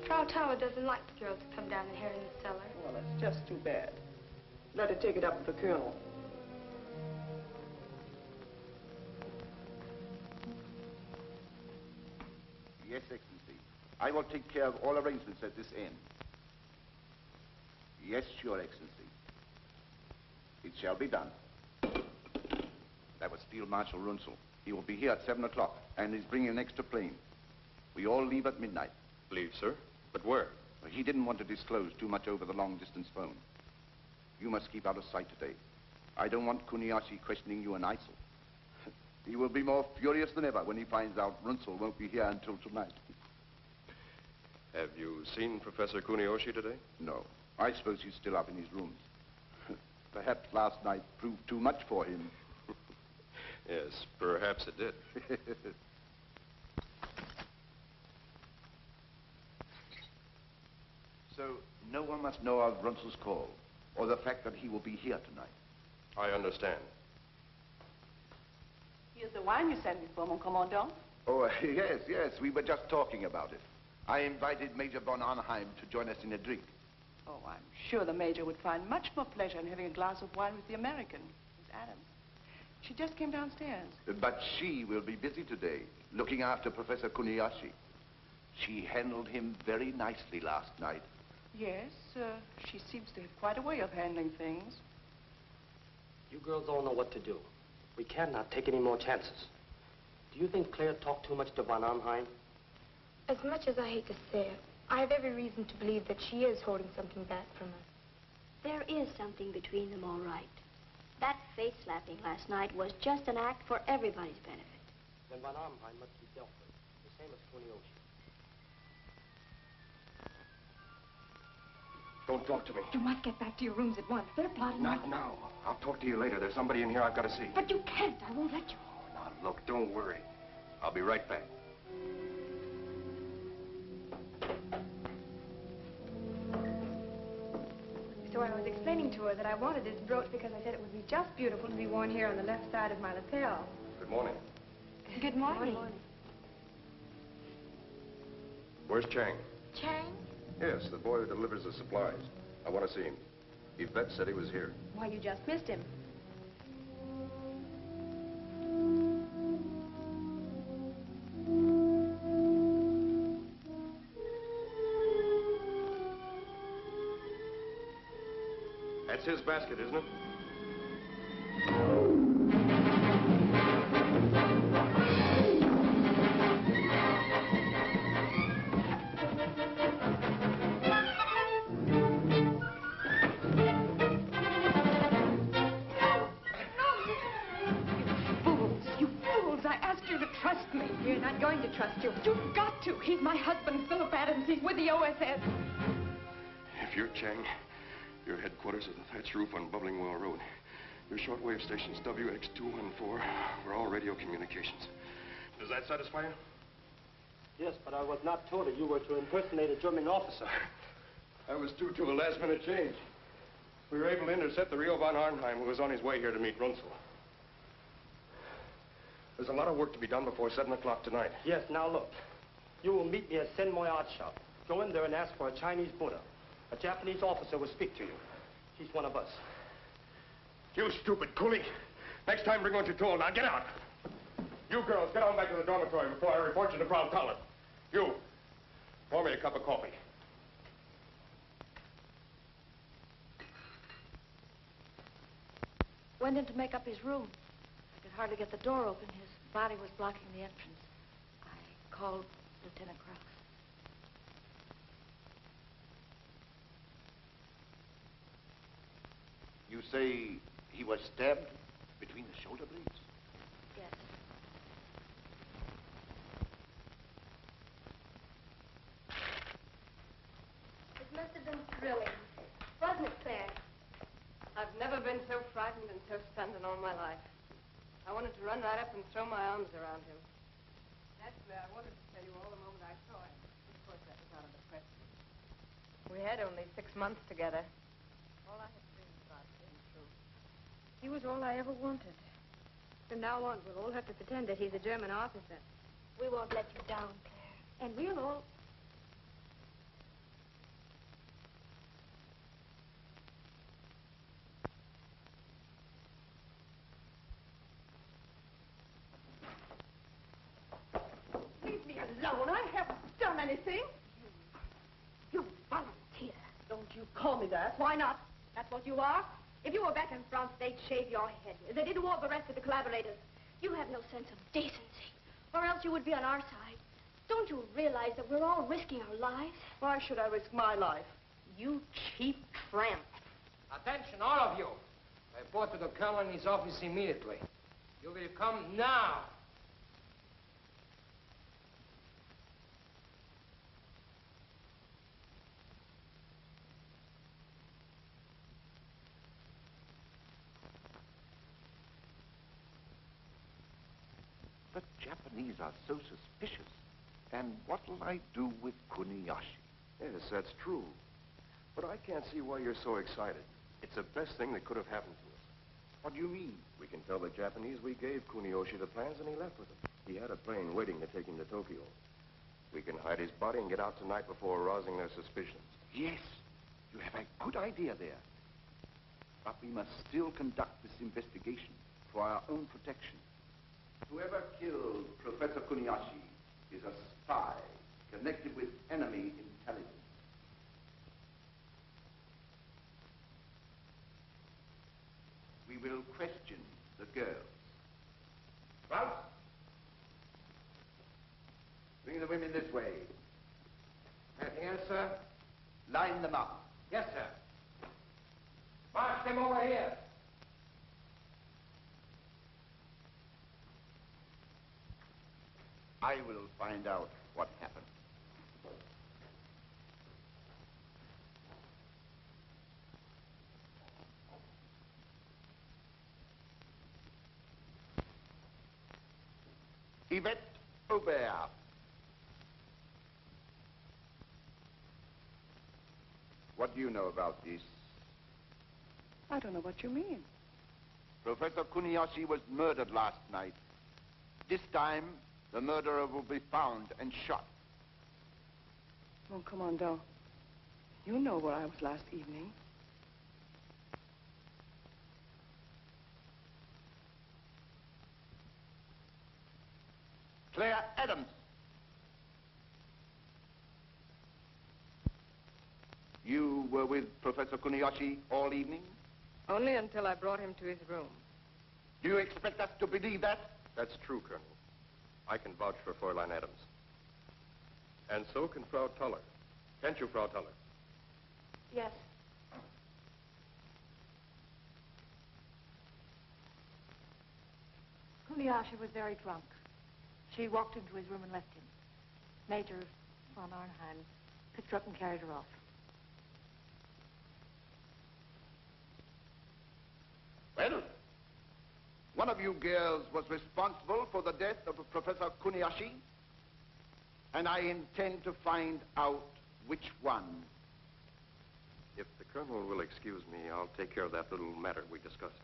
Frau Tala doesn't like the girls to come down here in the cellar. Well, that's just too bad. Let her take it up with the colonel. Yes, Excellency. I will take care of all arrangements at this end. Yes, Your Excellency. It shall be done. That was Field Marshal Runzel. He will be here at 7 o'clock, and he's bringing an extra plane. We all leave at midnight. Leave, sir? But where? He didn't want to disclose too much over the long-distance phone. You must keep out of sight today. I don't want Kunioshi questioning you and Eisel. He will be more furious than ever when he finds out Runzel won't be here until tonight. Have you seen Professor Kunioshi today? No. I suppose he's still up in his rooms. Perhaps last night proved too much for him. Yes, perhaps it did. So, no one must know of Runzel's call, or the fact that he will be here tonight. I understand. Here's the wine you sent me for, mon commandant. Oh, yes, we were just talking about it. I invited Major von Arnheim to join us in a drink. Oh, I'm sure the Major would find much more pleasure in having a glass of wine with the American, Miss Adams. She just came downstairs. But she will be busy today, looking after Professor Kunioshi. She handled him very nicely last night. Yes, she seems to have quite a way of handling things. You girls all know what to do. We cannot take any more chances. Do you think Claire talked too much to von Arnheim? As much as I hate to say it, I have every reason to believe that she is holding something back from us. There is something between them, all right. That face-slapping last night was just an act for everybody's benefit. Then von Arnheim must be dealt with, the same as Kunioshi. Don't talk to me. You must get back to your rooms at once. They're plotting. Not now. I'll talk to you later. There's somebody in here I've got to see. But you can't. I won't let you. Oh, now, look, don't worry. I'll be right back. So I was explaining to her that I wanted this brooch because I said it would be just beautiful to be worn here on the left side of my lapel. Good morning. Good morning. Where's Chang? Chang? Yes, the boy who delivers the supplies. I want to see him. Yvette said he was here. Why, you just missed him. That's his basket, isn't it? You're not going to trust you. You've got to. He's my husband, Philip Adams. He's with the OSS. If you're Chang, your headquarters is the thatch roof on Bubbling Well Road. Your shortwave station's WX214. We're all radio communications. Does that satisfy you? Yes, but I was not told that you were to impersonate a German officer. I was due to a last-minute change. We were able to intercept the Rio von Arnheim, who was on his way here to meet Runzel. There's a lot of work to be done before 7 o'clock tonight. Yes, now look. You will meet me at Senmoy Art Shop. Go in there and ask for a Chinese Buddha. A Japanese officer will speak to you. He's one of us. You stupid coolie. Next time, bring what you're told. Now, get out. You girls, get on back to the dormitory before I report you to Frau Thaler. You, pour me a cup of coffee. Went in to make up his room. I could hardly get the door open. His body was blocking the entrance. I called Lieutenant Cross. You say he was stabbed between the shoulder blades? Yes. It must have been thrilling. Wasn't it, Claire? I've never been so frightened and so stunned in all my life. I wanted to run right up and throw my arms around him. Naturally, I wanted to tell you all the moment I saw him. Of course, that was out of the question. We had only 6 months together. All I had dreamed about came true. He was all I ever wanted. From now on, we'll all have to pretend that he's a German officer. We won't let you down, Claire. And we'll all... Leave me alone. I haven't done anything. You volunteer. Don't you call me that. Why not? That's what you are. If you were back in France, they'd shave your head. They did to all the rest of the collaborators. You have no sense of decency, or else you would be on our side. Don't you realize that we're all risking our lives? Why should I risk my life? You cheap tramp. Attention, all of you. Report to the colonel in his office immediately. You will come now. The Japanese are so suspicious. And what'll I do with Kunioshi? Yes, that's true. But I can't see why you're so excited. It's the best thing that could have happened to us. What do you mean? We can tell the Japanese we gave Kunioshi the plans and he left with them. He had a plane waiting to take him to Tokyo. We can hide his body and get out tonight before arousing their suspicions. Yes, you have a good idea there. But we must still conduct this investigation for our own protection. Whoever killed Professor Kunioshi is a spy connected with enemy intelligence. We will question the girls. Ralph, bring the women this way. Anything else, sir? Line them up. Yes, sir. March them over here. I will find out what happened. Yvette Aubert. What do you know about this? I don't know what you mean. Professor Kunioshi was murdered last night. This time, the murderer will be found and shot. Mon commandant, you know where I was last evening. Claire Adams. You were with Professor Kunioshi all evening? Only until I brought him to his room. Do you expect us to believe that? That's true, Colonel. I can vouch for Fräulein Adams. And so can Frau Thaler. Can't you, Frau Thaler? Yes. Kunioshi was very drunk. She walked into his room and left him. Major von Arnheim picked her up and carried her off. Well, one of you girls was responsible for the death of Professor Kunioshi, and I intend to find out which one. If the Colonel will excuse me, I'll take care of that little matter we discussed.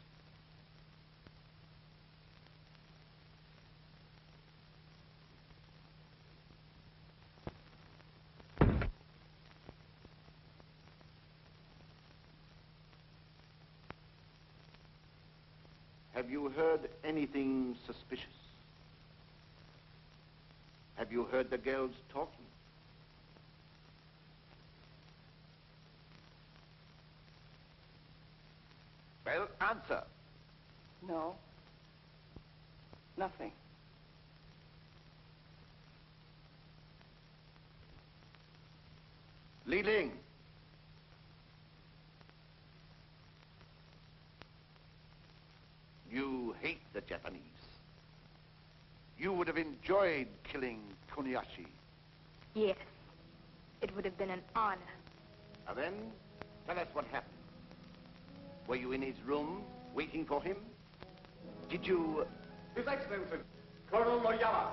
Have you heard anything suspicious? Have you heard the girls talking? Well, answer. No. Nothing. Ling. You hate the Japanese. You would have enjoyed killing Kunioshi. Yes. It would have been an honor. Now then, tell us what happened. Were you in his room, waiting for him? Did you His Excellency, Colonel Noyama.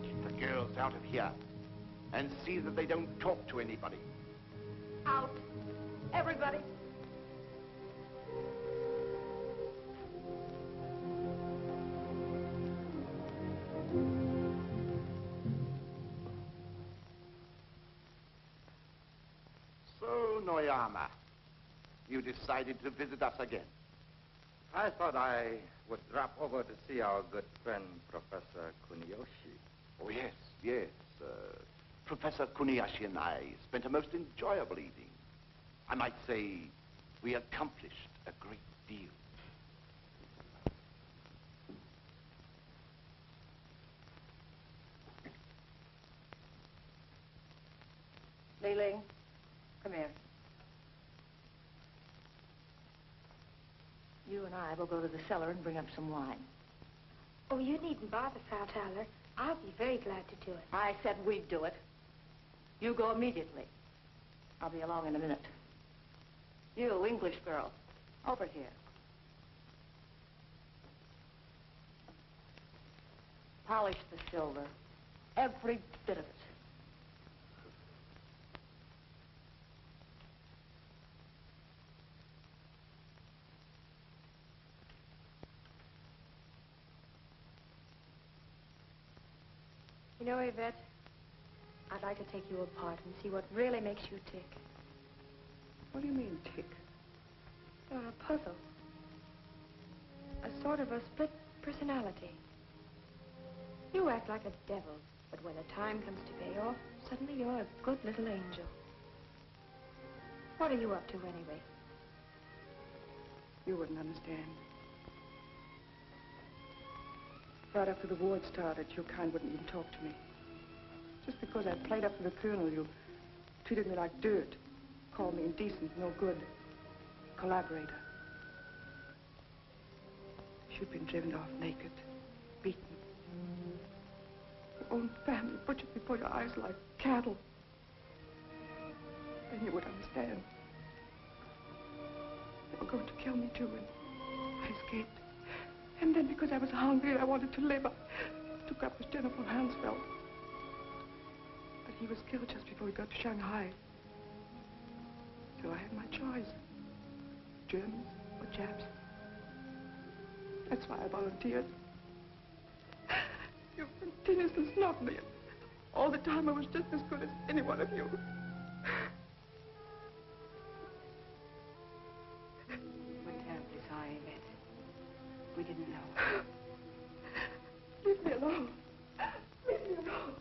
Keep the girls out of here. And see that they don't talk to anybody. Out. Everybody. So, Noyama, you decided to visit us again. I thought I would drop over to see our good friend, Professor Kunioshi. Oh, yes, yes. Professor Kunioshi and I spent a most enjoyable evening. I might say we accomplished a great deal. Ling, come here. You and I will go to the cellar and bring up some wine. Oh, you needn't bother, Frau Thaler. I'll be very glad to do it. I said we'd do it. You go immediately. I'll be along in a minute. You, English girl, over here. Polish the silver. Every bit of it. You know, Yvette, I'd like to take you apart and see what really makes you tick. What do you mean, tick? You're a puzzle. A sort of a split personality. You act like a devil, but when the time comes to pay off, suddenly you're a good little angel. What are you up to, anyway? You wouldn't understand. Right after the war had started, your kind wouldn't even talk to me. Just because I played up for the colonel, you treated me like dirt. Called me indecent, no good. Collaborator. You'd been driven off naked, beaten. Your own family butchered before your eyes like cattle. Then you would understand. They were going to kill me too, and I escaped. And then because I was hungry and I wanted to live, I took up with General Hansfeld. But he was killed just before we got to Shanghai. So I had my choice. Germans or Japs. That's why I volunteered. You continuously snubbed me. All the time I was just as good as any one of you. We're terribly sorry, Yvette. We didn't know. Leave me alone. Leave me alone.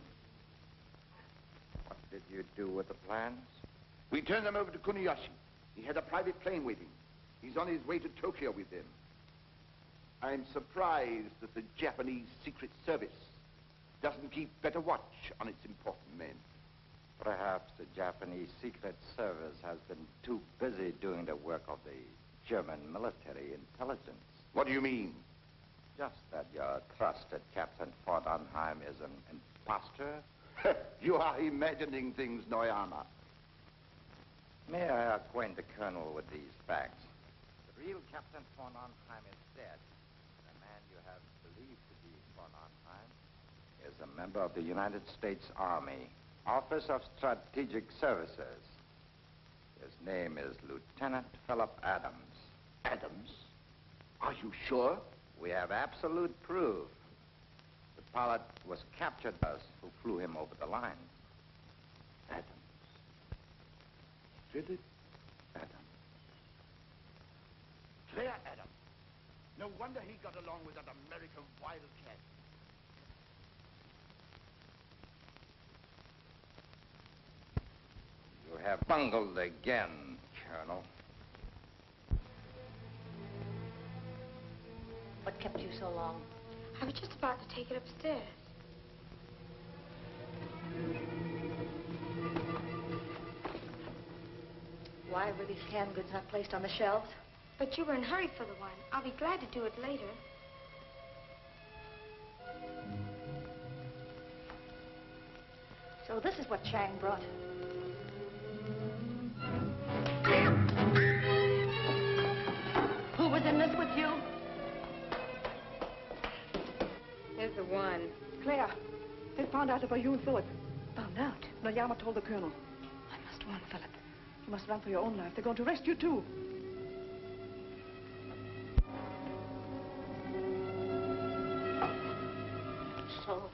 What did you do with the plans? We turned them over to Kunioshi. He had a private plane waiting. He's on his way to Tokyo with them. I'm surprised that the Japanese Secret Service doesn't keep better watch on its important men. Perhaps the Japanese Secret Service has been too busy doing the work of the German military intelligence. What do you mean? Just that your trusted Captain von Arnheim is an imposter. You are imagining things, Noyama. May I acquaint the Colonel with these facts? The real Captain von Arnheim is dead. The man you have believed to be von Arnheim is a member of the United States Army, Office of Strategic Services. His name is Lieutenant Philip Adams. Adams? Are you sure? We have absolute proof. The pilot was captured by us who flew him over the line. Adams. Philip Adams. Claire Adams. No wonder he got along with that American wildcat. You have bungled again, Colonel. What kept you so long? I was just about to take it upstairs. Why were these canned goods not placed on the shelves? But you were in a hurry for the wine. I'll be glad to do it later. So this is what Chang brought. Who was in this with you? Here's the one. Claire, they found out about you and Philip. Found out? Noyama told the colonel. I must warn Philip. You must run for your own life. They're going to arrest you, too. So,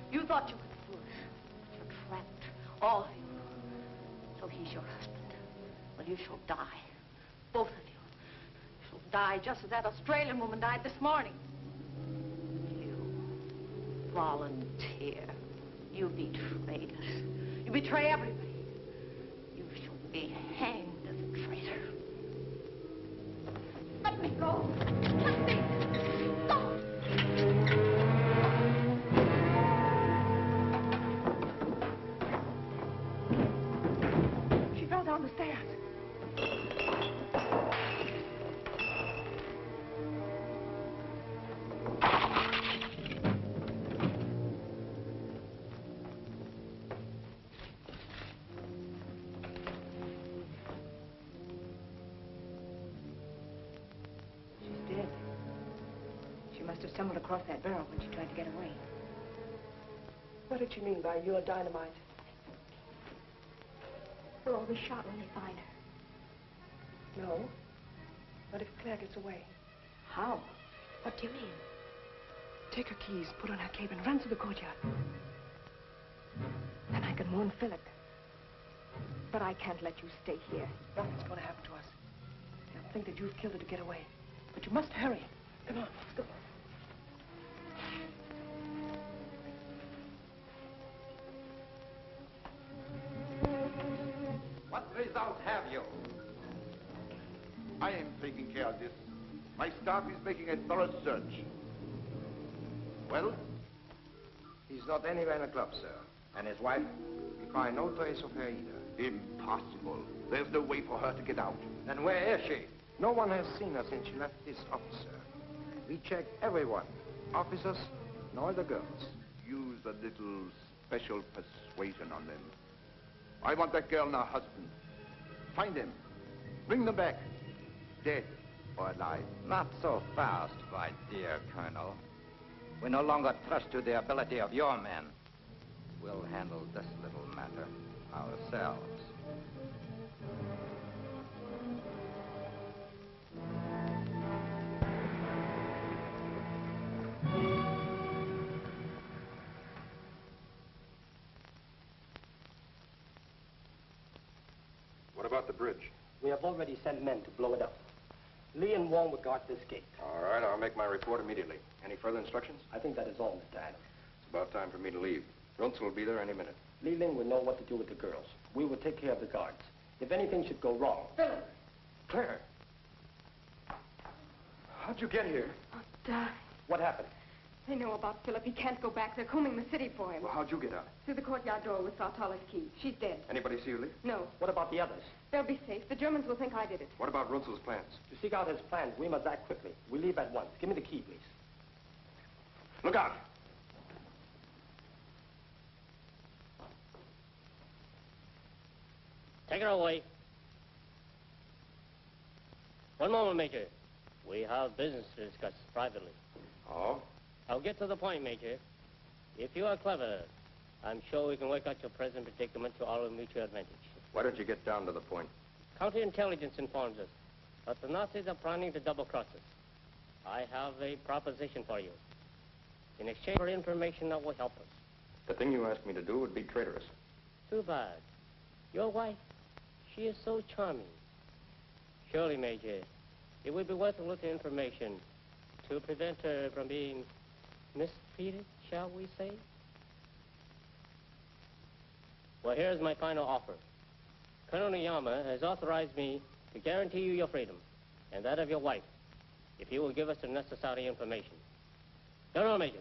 you thought you could fool us. But you're trapped. All of you. So he's your husband. Well, you shall die. Both of you. You shall die just as that Australian woman died this morning. You volunteer. You betrayed us. You betray everybody. You shall be hanged as a traitor. Let me go. Let me go. She fell down the stairs. Stumbled across that barrel when she tried to get away. What did she mean by your dynamite? We'll all be shot when we find her. No. What if Claire gets away? How? What do you mean? Take her keys, put on her cape, and run to the courtyard. Then I can warn Philip. But I can't let you stay here. Nothing's going to happen to us. They'll think that you've killed her to get away. But you must hurry. Come on, let's go. What result have you? I am taking care of this. My staff is making a thorough search. Well? He's not anywhere in the club, sir. And his wife? We find no trace of her either. Impossible. There's no way for her to get out. Then where is she? No one has seen her since she left this office, sir. We checked everyone. Officers and all the girls. Use a little special persuasion on them. I want that girl and her husband. Find them. Bring them back. Dead or alive. Not so fast, my dear Colonel. We no longer trust to the ability of your men. We'll handle this little matter ourselves. What about the bridge? We have already sent men to blow it up. Lee and Wong will guard this gate. All right, I'll make my report immediately. Any further instructions? I think that is all, Mr. Arno. It's about time for me to leave. Runzel will be there any minute. Lee Ling will know what to do with the girls. We will take care of the guards. If anything should go wrong... Philip! Claire! How'd you get here? Oh, Dad. What happened? They know about Philip. He can't go back. They're combing the city for him. Well, how'd you get out? Through the courtyard door with Frau Tala's key. She's dead. Anybody see you leave? No. What about the others? They'll be safe. The Germans will think I did it. What about Runzel's plans? To seek out his plans, we must act quickly. We leave at once. Give me the key, please. Look out! Take her away. One moment, Major. We have business to discuss privately. Oh? I'll get to the point, Major. If you are clever, I'm sure we can work out your present predicament to our mutual advantage. Why don't you get down to the point? Counterintelligence informs us that the Nazis are planning to double-cross us. I have a proposition for you. In exchange for information that will help us. The thing you asked me to do would be traitorous. Too bad. Your wife, she is so charming. Surely, Major, it would be worth a little information to prevent her from being mistreated, shall we say? Well, here's my final offer. Colonel Noyama has authorized me to guarantee you your freedom and that of your wife if you will give us the necessary information. No, Major.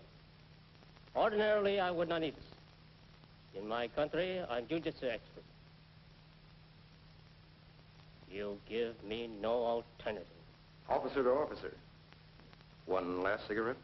Ordinarily, I would not need this. In my country, I'm jujitsu expert. You give me no alternative. Officer to officer. One last cigarette?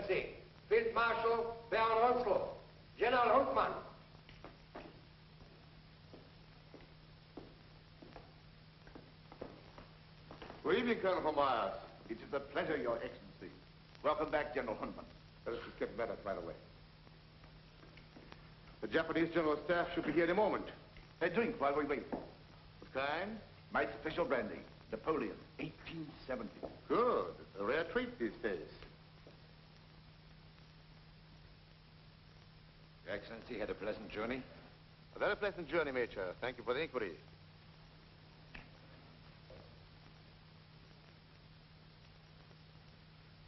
Excellency, Field Marshal Baron Runzel, General Hultmann. Good evening, Colonel von Meyer. It is a pleasure, Your Excellency. Welcome back, General Hunman. Let us just get matters right away. The Japanese General Staff should be here in a moment. A drink while we wait. What kind? My special brandy, Napoleon, 1870. Good. It's a rare treat these days. Your Excellency had a pleasant journey? A very pleasant journey, Major. Thank you for the inquiry.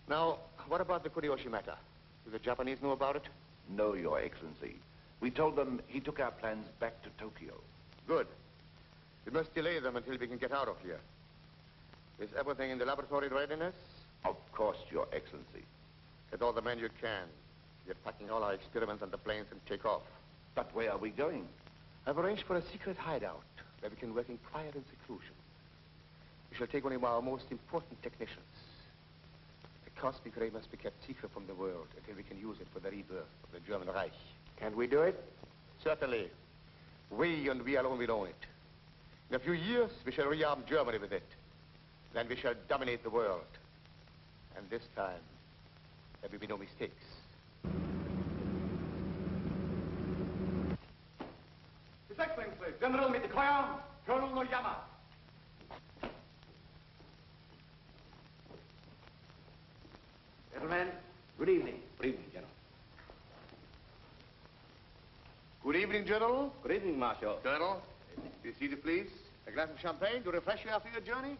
Now, what about the Kunioshi matter? Do the Japanese know about it? No, Your Excellency. We told them he took our plans back to Tokyo. Good. We must delay them until we can get out of here. Is everything in the laboratory in readiness? Of course, Your Excellency. Get all the men you can. We're packing all our experiments on the planes and take off. But where are we going? I've arranged for a secret hideout where we can work in quiet and seclusion. We shall take one of our most important technicians. The cosmic ray must be kept secret from the world until we can use it for the rebirth of the German Reich. Can we do it? Certainly. We and we alone will own it. In a few years, we shall rearm Germany with it. Then we shall dominate the world. And this time, there will be no mistakes. His Excellency, General, may declare Colonel Noyama. Gentlemen, good evening. Good evening, General. Good evening, General. Good evening, Marshal. Colonel, be seated, please. A glass of champagne to refresh you after your journey?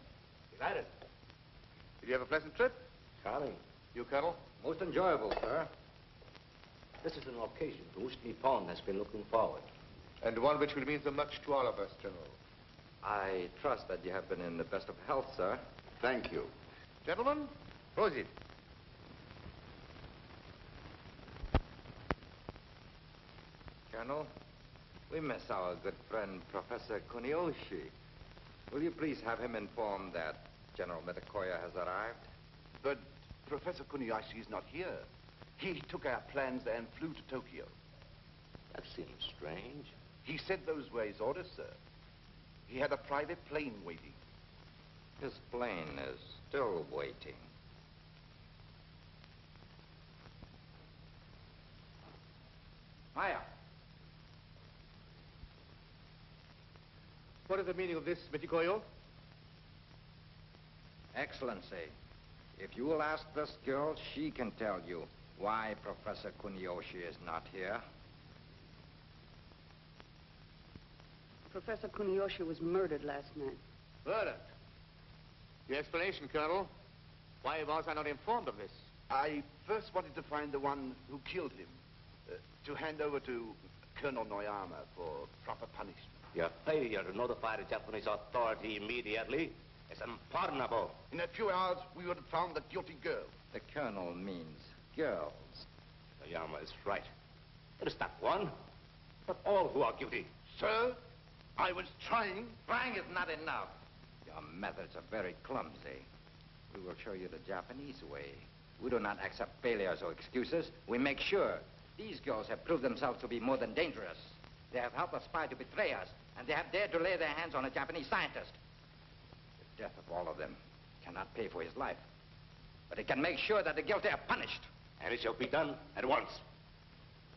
Delighted. Did you have a pleasant trip? Charming. You, Colonel? Most enjoyable, sir. This is an occasion to which Nippon has been looking forward. And one which will mean so much to all of us, General. I trust that you have been in the best of health, sir. Thank you. Gentlemen, proceed. Colonel, we miss our good friend, Professor Kunioshi. Will you please have him informed that General Mitakoya has arrived? But Professor Kunioshi is not here. He took our plans and flew to Tokyo. That seems strange. He said those were his orders, sir. He had a private plane waiting. His plane is still waiting. Meyer. What is the meaning of this, Mitakoyo? Excellency, if you will ask this girl, she can tell you why Professor Kunioshi is not here. Professor Kunioshi was murdered last night. Murdered? Your explanation, Colonel. Why was I not informed of this? I first wanted to find the one who killed him, to hand over to Colonel Noyama for proper punishment. Your failure to notify the Japanese authority immediately is unpardonable. In a few hours, we would have found the guilty girl. The colonel means girls. Noyama is right. It is not one, but all who are guilty. Sir, I was trying. Trying is not enough. Your methods are very clumsy. We will show you the Japanese way. We do not accept failures or excuses. We make sure. These girls have proved themselves to be more than dangerous. They have helped a spy to betray us, and they have dared to lay their hands on a Japanese scientist. The death of all of them cannot pay for his life, but it can make sure that the guilty are punished. And it shall be done at once.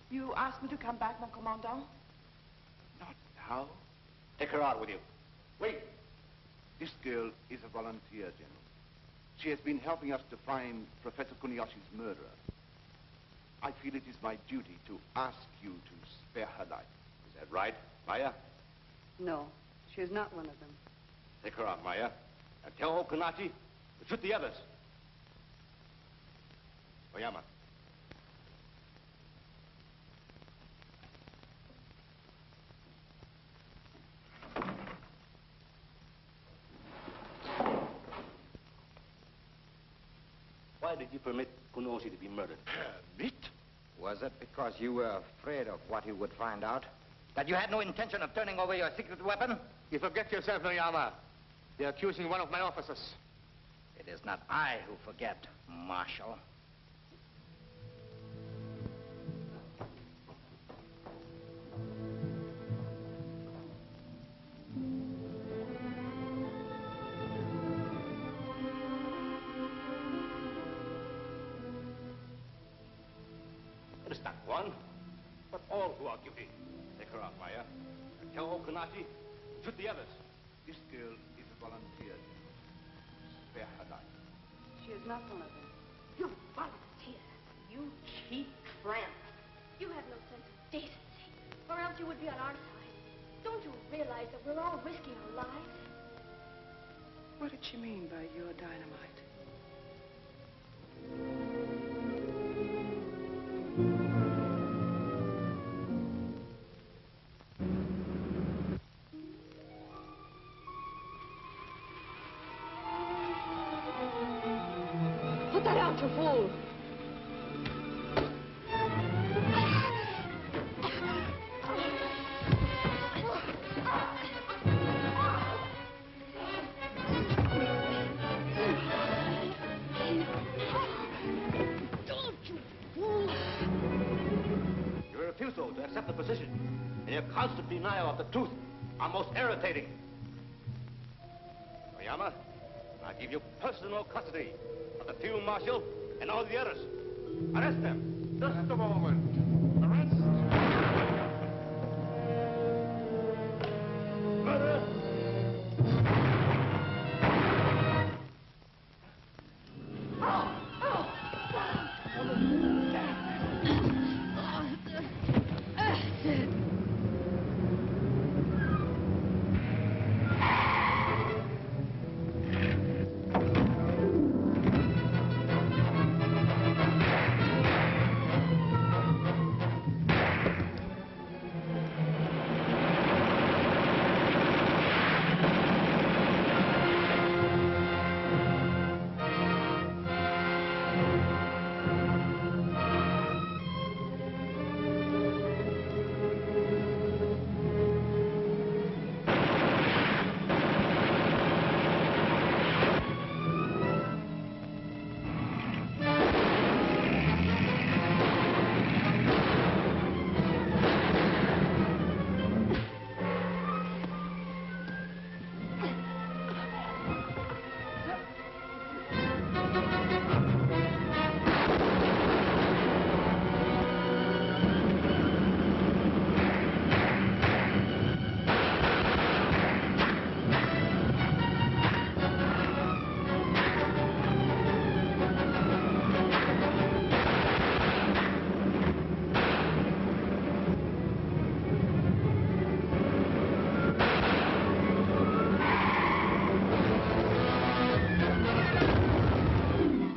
You asked me to come back, mon commandant? Not now. Take her out with you. Wait. This girl is a volunteer, General. She has been helping us to find Professor Kunioshi's murderer. I feel it is my duty to ask you to spare her life. Is that right, Meyer? No, she is not one of them. Take her out, Meyer. And tell Okunachi to shoot the others. Noyama. Why did you permit Kunioshi to be murdered? Permit? Was it because you were afraid of what he would find out? That you had no intention of turning over your secret weapon? You forget yourself, Noyama. They're accusing one of my officers. It is not I who forget, Marshal. It is not one, but all who are guilty. Take her out, Meyer. And tell Kunioshi, shoot the others. This girl is a volunteer. Spare her life. She is not one of them. You volunteer. You cheap tramp. You have no sense of decency, or else you would be on our side. Don't you realize that we're all risking our lives? What did she mean by your dynamite? Put that out, you fool! Your refusal to accept the position and your constant denial of the truth are most irritating. Noyama, I give you personal custody of the field marshal and all the others. Arrest them. Just a moment. Arrest. Murder.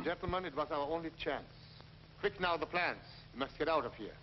Gentlemen, it was our only chance. Quick now, the plans. We must get out of here.